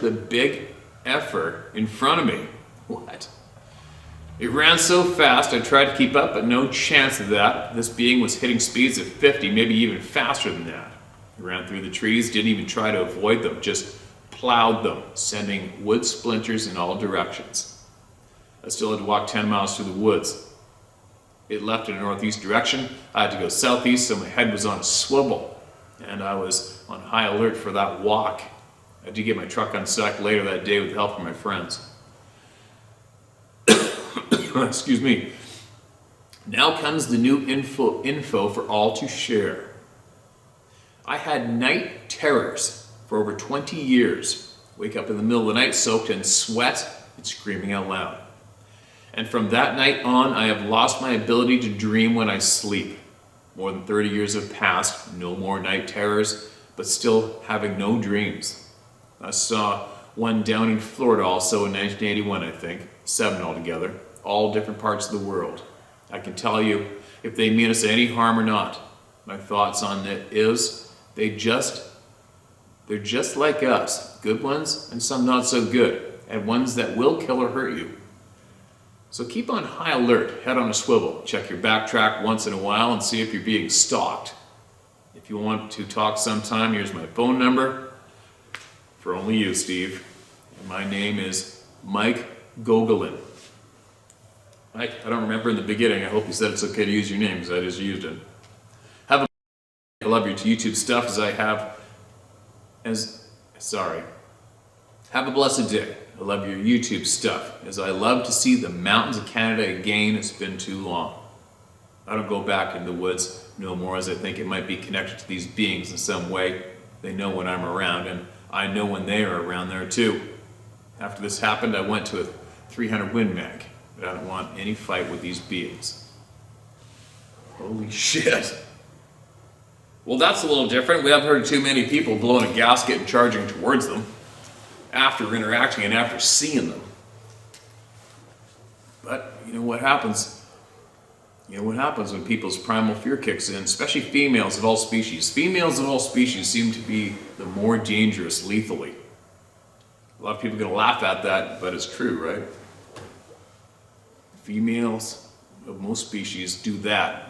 the big effer in front of me. What? It ran so fast I tried to keep up, but no chance of that. This being was hitting speeds of 50, maybe even faster than that. It ran through the trees, didn't even try to avoid them, just plowed them, sending wood splinters in all directions. I still had to walk 10 miles through the woods. It left in a northeast direction. I had to go southeast, so my head was on a swivel, and I was on high alert for that walk. I had to get my truck unstuck later that day with the help of my friends. Excuse me. Now comes the new info for all to share. I had night terrors for over 20 years. wake up in the middle of the night soaked in sweat and screaming out loud. And from that night on, I have lost my ability to dream when I sleep. More than 30 years have passed, no more night terrors, but still having no dreams. I saw one down in Florida also in 1981, I think, 7 altogether, all different parts of the world. I can tell you if they mean us any harm or not. My thoughts on it is they're just like us, good ones and some not so good, and ones that will kill or hurt you. So keep on high alert, head on a swivel, check your backtrack once in a while and see if you're being stalked. If you want to talk sometime, here's my phone number for only you, Steve. And my name is Mike Gogolin. Mike, I don't remember in the beginning. I hope you said it's okay to use your name because I just used it. I love your YouTube stuff Have a blessed day. I love your YouTube stuff as I love to see the mountains of Canada again. It's been too long. I don't go back in the woods no more as I think it might be connected to these beings in some way. They know when I'm around and I know when they are around there too. After this happened, I went to a 300 Win Mag, but I don't want any fight with these beings. Holy shit. Well, that's a little different. We haven't heard of too many people blowing a gasket and charging towards them after interacting and after seeing them. But you know what happens? You know what happens when people's primal fear kicks in, especially females of all species. Females of all species seem to be the more dangerous lethally. A lot of people are going to laugh at that, but it's true, right? Females of most species do that.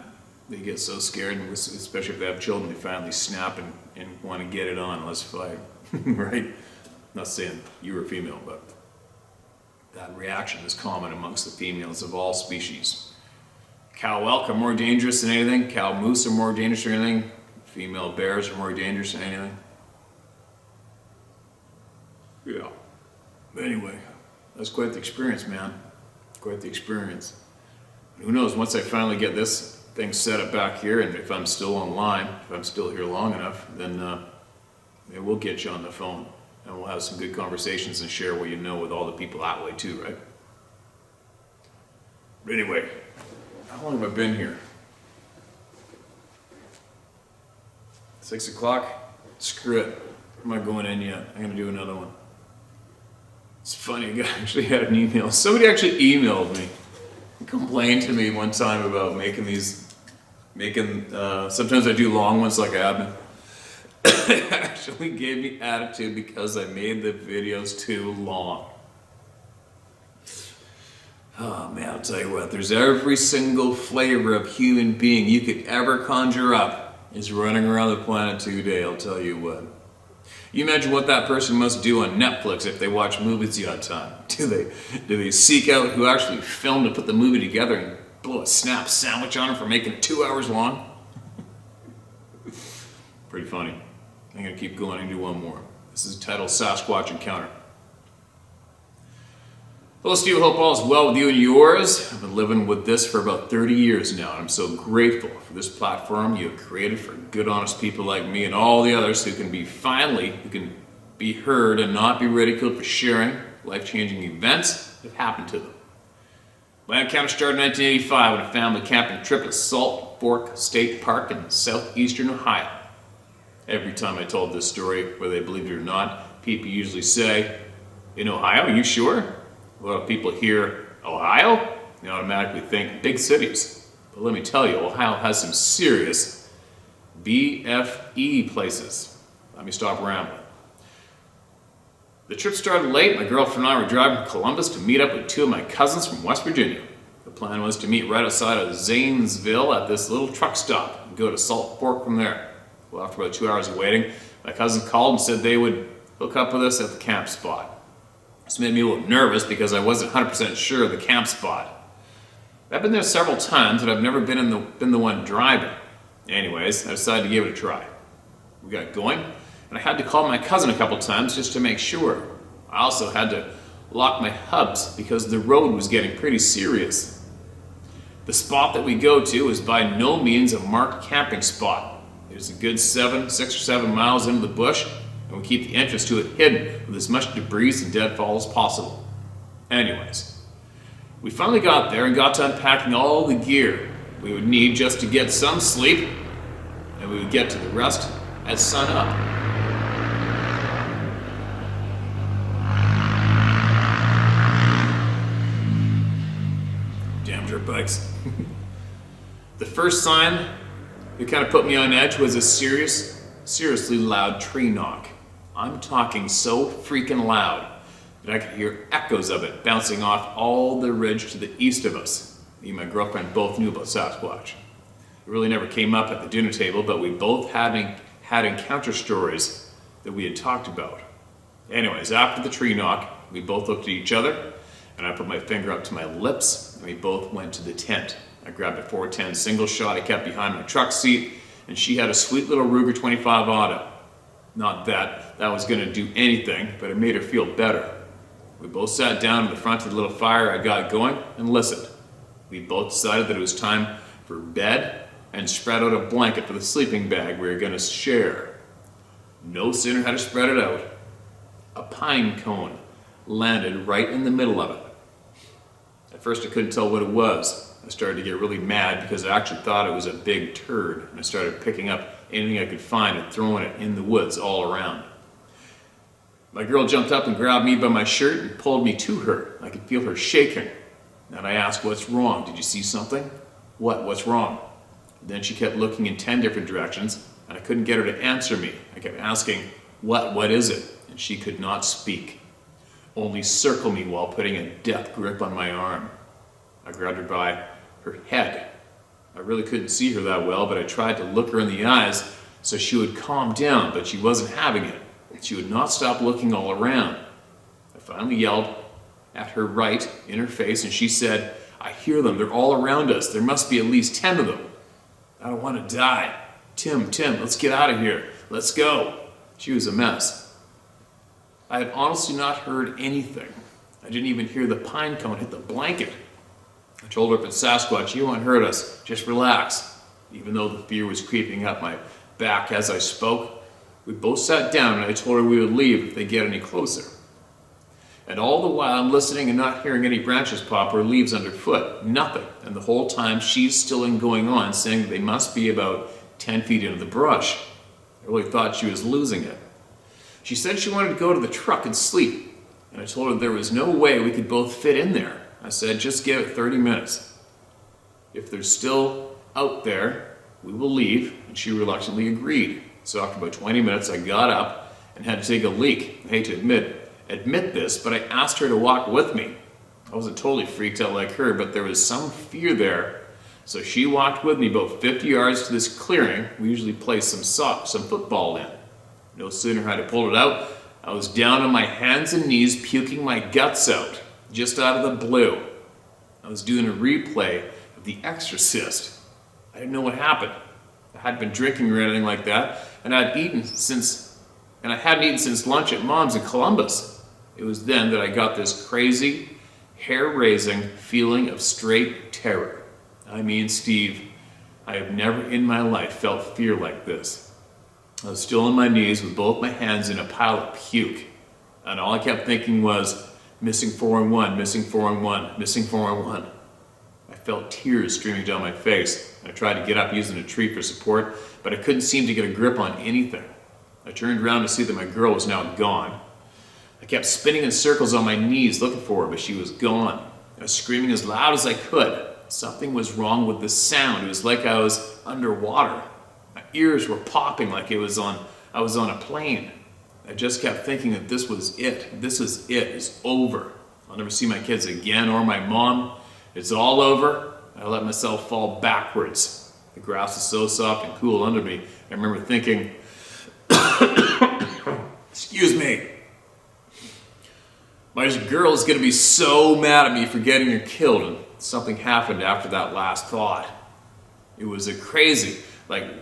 They get so scared, especially if they have children, they finally snap and want to get it on, let's fight, right? Not saying you were a female, but that reaction is common amongst the females of all species. Cow elk are more dangerous than anything. Cow moose are more dangerous than anything. Female bears are more dangerous than anything. Yeah. But anyway, that's quite the experience, man. Quite the experience. Who knows, once I finally get this thing set up back here, and if I'm still online, if I'm still here long enough, then maybe we'll get you on the phone. And we'll have some good conversations and share what you know with all the people that way too, right? But anyway, how long have I been here? 6 o'clock? Screw it. I'm not going in yet. I'm gonna do another one. It's funny, I actually had an email. Somebody actually emailed me and complained to me one time about sometimes I do long ones like admin. It actually gave me attitude because I made the videos too long. Oh man, I'll tell you what, there's every single flavor of human being you could ever conjure up is running around the planet today, I'll tell you what. You imagine what that person must do on Netflix if they watch movies the odd time. Do they seek out who actually filmed and put the movie together and blow a snap sandwich on them for making it 2 hours long? Pretty funny. I'm going to keep going and do one more. This is titled Sasquatch Encounter. Hello, Steve. Hope all is well with you and yours. I've been living with this for about 30 years now, and I'm so grateful for this platform you have created for good, honest people like me and all the others who can be heard and not be ridiculed for sharing life-changing events that have happened to them. My encounter started in 1985 on a family camping trip at Salt Fork State Park in southeastern Ohio. Every time I told this story, whether they believed it or not, people usually say, "In Ohio, are you sure?" A lot of people hear Ohio, they automatically think big cities. But let me tell you, Ohio has some serious BFE places. Let me stop rambling. The trip started late. My girlfriend and I were driving to Columbus to meet up with 2 of my cousins from West Virginia. The plan was to meet right outside of Zanesville at this little truck stop and go to Salt Fork from there. Well, after about 2 hours of waiting, my cousins called and said they would hook up with us at the camp spot. This made me a little nervous because I wasn't 100% sure of the camp spot. I've been there several times, but I've never been the one driving. Anyways, I decided to give it a try. We got going, and I had to call my cousin a couple times just to make sure. I also had to lock my hubs because the road was getting pretty serious. The spot that we go to is by no means a marked camping spot. It is a good 6 or 7 miles into the bush, and we keep the entrance to it hidden with as much debris and deadfall as possible. Anyways, we finally got there and got to unpacking all the gear we would need just to get some sleep, and we would get to the rest at sun up. Damn dirt bikes. The first sign that kind of put me on edge was a seriously loud tree knock. I'm talking so freaking loud that I could hear echoes of it bouncing off all the ridge to the east of us. Me and my girlfriend both knew about Sasquatch. It really never came up at the dinner table, but we both had encounter stories that we had talked about. Anyways, after the tree knock, we both looked at each other, and I put my finger up to my lips, and we both went to the tent. I grabbed a 410 single shot I kept behind my truck seat, and she had a sweet little Ruger 25 Auto. Not that that was gonna do anything, but it made her feel better. We both sat down in the front of the little fire I got going and listened. We both decided that it was time for bed and spread out a blanket for the sleeping bag we were gonna share. No sooner had I spread it out, a pine cone landed right in the middle of it. At first I couldn't tell what it was. I started to get really mad because I actually thought it was a big turd, and I started picking up anything I could find and throwing it in the woods all around. My girl jumped up and grabbed me by my shirt and pulled me to her. I could feel her shaking. And I asked, "What's wrong? Did you see something?" What's wrong?" Then she kept looking in 10 different directions, and I couldn't get her to answer me. I kept asking, what is it? And she could not speak. Only circle me while putting a death grip on my arm. I grabbed her by her head. I really couldn't see her that well, but I tried to look her in the eyes so she would calm down, but she wasn't having it. She would not stop looking all around. I finally yelled at her right in her face, and she said, "I hear them. They're all around us. There must be at least 10 of them. I don't want to die. Tim, let's get out of here. Let's go." She was a mess. I had honestly not heard anything. I didn't even hear the pine cone hit the blanket. I told her, "If it's Sasquatch, you won't hurt us. Just relax." Even though the fear was creeping up my back as I spoke, we both sat down and I told her we would leave if they get any closer. And all the while I'm listening and not hearing any branches pop or leaves underfoot. Nothing. And the whole time she's still going on, saying that they must be about 10 feet into the brush. I really thought she was losing it. She said she wanted to go to the truck and sleep. And I told her there was no way we could both fit in there. I said, "Just give it 30 minutes. If they're still out there, we will leave." And she reluctantly agreed. So after about 20 minutes, I got up and had to take a leak. I hate to admit this, but I asked her to walk with me. I wasn't totally freaked out like her, but there was some fear there. So she walked with me about 50 yards to this clearing we usually play some football in. No sooner had I pulled it out, I was down on my hands and knees puking my guts out, just out of the blue. I was doing a replay of The Exorcist. I didn't know what happened. I hadn't been drinking or anything like that, and I hadn't eaten since lunch at Mom's in Columbus. It was then that I got this crazy, hair-raising feeling of straight terror. I mean, Steve, I have never in my life felt fear like this. I was still on my knees with both my hands in a pile of puke, and all I kept thinking was, "Missing 411, missing 411, missing 411. I felt tears streaming down my face. I tried to get up using a tree for support, but I couldn't seem to get a grip on anything. I turned around to see that my girl was now gone. I kept spinning in circles on my knees looking for her, but she was gone. I was screaming as loud as I could. Something was wrong with the sound. It was like I was underwater. My ears were popping like I was on a plane. I just kept thinking that this was it. This is it. It's over. I'll never see my kids again or my mom. It's all over. I let myself fall backwards. The grass was so soft and cool under me. I remember thinking, excuse me, my girl is going to be so mad at me for getting her killed, and something happened after that last thought. It was a crazy,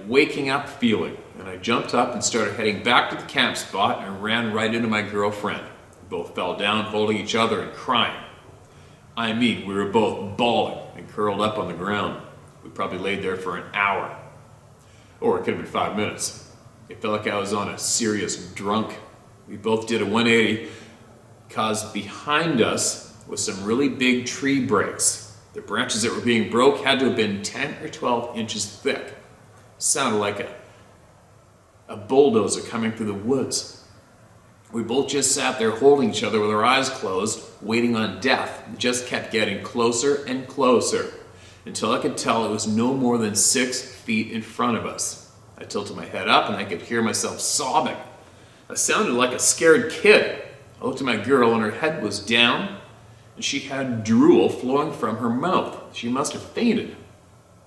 waking up feeling, and I jumped up and started heading back to the camp spot and ran right into my girlfriend. We both fell down, holding each other and crying. I mean, we were both bawling and curled up on the ground. We probably laid there for an hour. Or it could have been 5 minutes. It felt like I was on a serious drunk. We both did a 180, cause behind us was some really big tree breaks. The branches that were being broke had to have been 10 or 12 inches thick. Sounded like a bulldozer coming through the woods. We both just sat there holding each other with our eyes closed, waiting on death. It just kept getting closer and closer until I could tell it was no more than 6 feet in front of us. I tilted my head up and I could hear myself sobbing. I sounded like a scared kid. I looked at my girl and her head was down and she had drool flowing from her mouth. She must have fainted.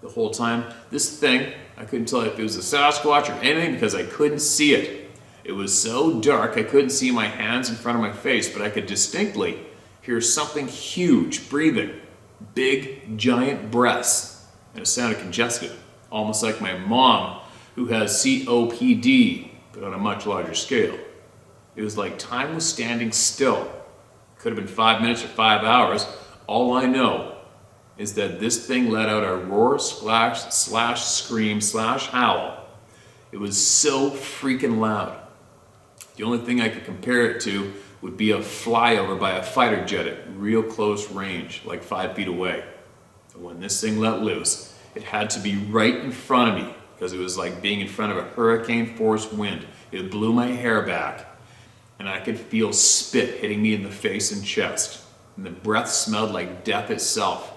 The whole time, this thing, I couldn't tell if it was a Sasquatch or anything because I couldn't see it. It was so dark I couldn't see my hands in front of my face, but I could distinctly hear something huge breathing. Big, giant breaths. And it sounded congested, almost like my mom, who has COPD, but on a much larger scale. It was like time was standing still. Could have been 5 minutes or 5 hours. All I know is that this thing let out a roar, slash, scream, slash, howl. It was so freaking loud. The only thing I could compare it to would be a flyover by a fighter jet at real close range, like 5 feet away. And when this thing let loose, it had to be right in front of me, because it was like being in front of a hurricane-force wind. It blew my hair back, and I could feel spit hitting me in the face and chest. And the breath smelled like death itself.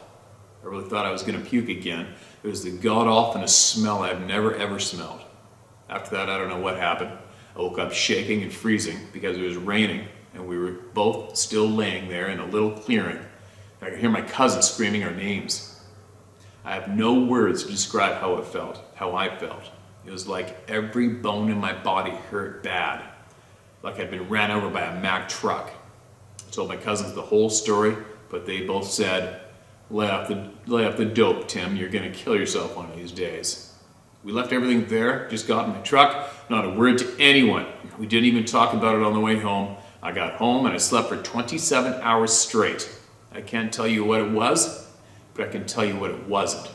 I really thought I was going to puke again. It was the god-awfulest smell I've never ever smelled. After that, I don't know what happened. I woke up shaking and freezing because it was raining, and we were both still laying there in a little clearing. I could hear my cousin screaming our names. I have no words to describe how I felt. It was like every bone in my body hurt bad, like I'd been ran over by a Mack truck. I told my cousins the whole story, but they both said, lay off the dope, Tim, you're gonna kill yourself one of these days. We left everything there, just got in my truck, not a word to anyone. We didn't even talk about it on the way home. I got home and I slept for 27 hours straight. I can't tell you what it was, but I can tell you what it wasn't.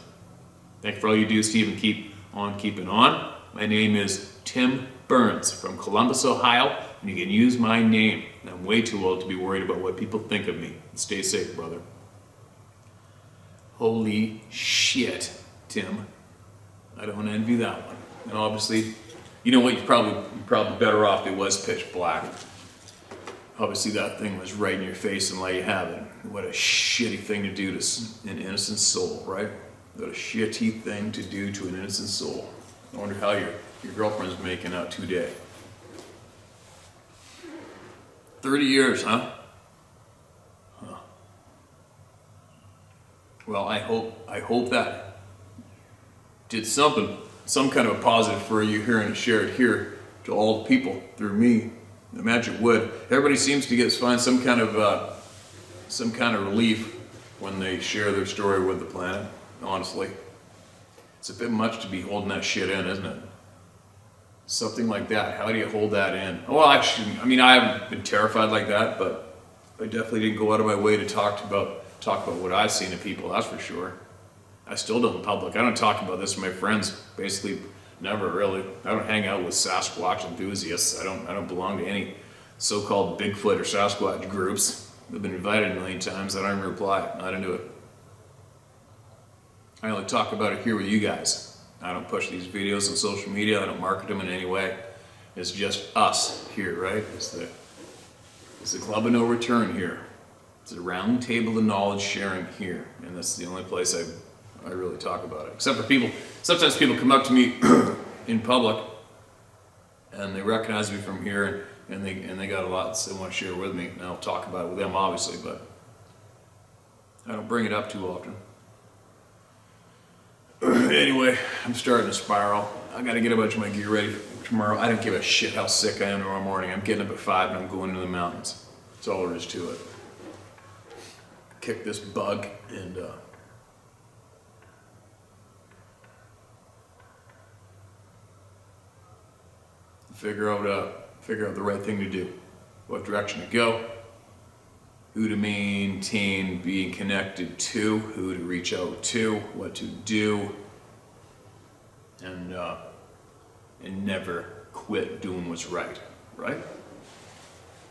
Thank you for all you do, Steve, and keep on keeping on. My name is Tim Burns from Columbus, Ohio, and you can use my name. I'm way too old to be worried about what people think of me. Stay safe, brother. Holy shit, Tim. I don't envy that one. And obviously, you know what, you're probably better off it was pitch black. Obviously that thing was right in your face and let you have it. What a shitty thing to do to an innocent soul, right? What a shitty thing to do to an innocent soul. I wonder how your girlfriend's making out today. 30 years, huh? Well, I hope that did something, some kind of a positive for you hearing it shared here to all the people through me. I imagine it would. Everybody seems to find some kind of relief when they share their story with the planet. Honestly, it's a bit much to be holding that shit in, isn't it? Something like that. How do you hold that in? Well, actually, I mean, I haven't been terrified like that, but I definitely didn't go out of my way to talk about what I've seen of people. That's for sure. I still don't in public. I don't talk about this with my friends. Basically, never really. I don't hang out with Sasquatch enthusiasts. I don't belong to any so-called Bigfoot or Sasquatch groups. I've been invited a million times. I don't even reply. Not into it. I only talk about it here with you guys. I don't push these videos on social media. I don't market them in any way. It's just us here, right? It's the club of no return here. It's a round table of knowledge sharing here, and that's the only place I really talk about it. Except for people, sometimes people come up to me in public and they recognize me from here and they got a lot they want to share with me, and I'll talk about it with them obviously, but I don't bring it up too often. Anyway, I'm starting to spiral. I gotta get a bunch of my gear ready for tomorrow. I don't give a shit how sick I am tomorrow morning. I'm getting up at 5 and I'm going into the mountains. That's all there is to it. Kick this bug and figure out the right thing to do, what direction to go, who to maintain being connected to, who to reach out to, what to do, and never quit doing what's right, right?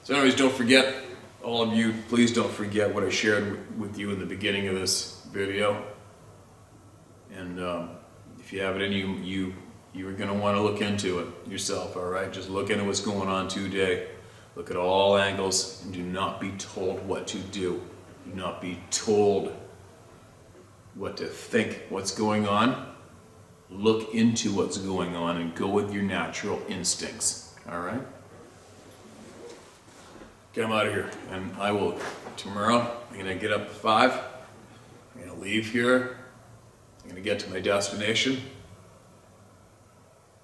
So anyways, don't forget, all of you, please don't forget what I shared with you in the beginning of this video. And if you have it in you, you're going to want to look into it yourself, all right? Just look into what's going on today. Look at all angles and do not be told what to do. Do not be told what to think, what's going on. Look into what's going on and go with your natural instincts, all right? Okay, I'm out of here, and I will, tomorrow, I'm going to get up at 5. I'm going to leave here. I'm going to get to my destination.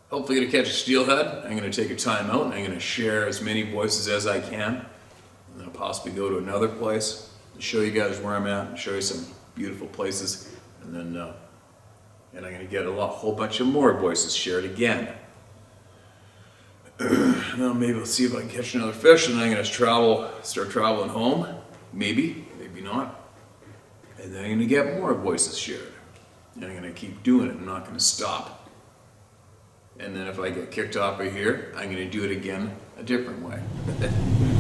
Hopefully going to catch a steelhead. I'm going to take a time out, and I'm going to share as many voices as I can. And then I'll possibly go to another place to show you guys where I'm at, and show you some beautiful places. And then I'm going to get a whole bunch of more voices shared again. Now maybe we'll see if I can catch another fish, and then I'm going to start traveling home. Maybe not. And then I'm going to get more voices shared. And I'm going to keep doing it. I'm not going to stop. And then if I get kicked off of here, I'm going to do it again a different way.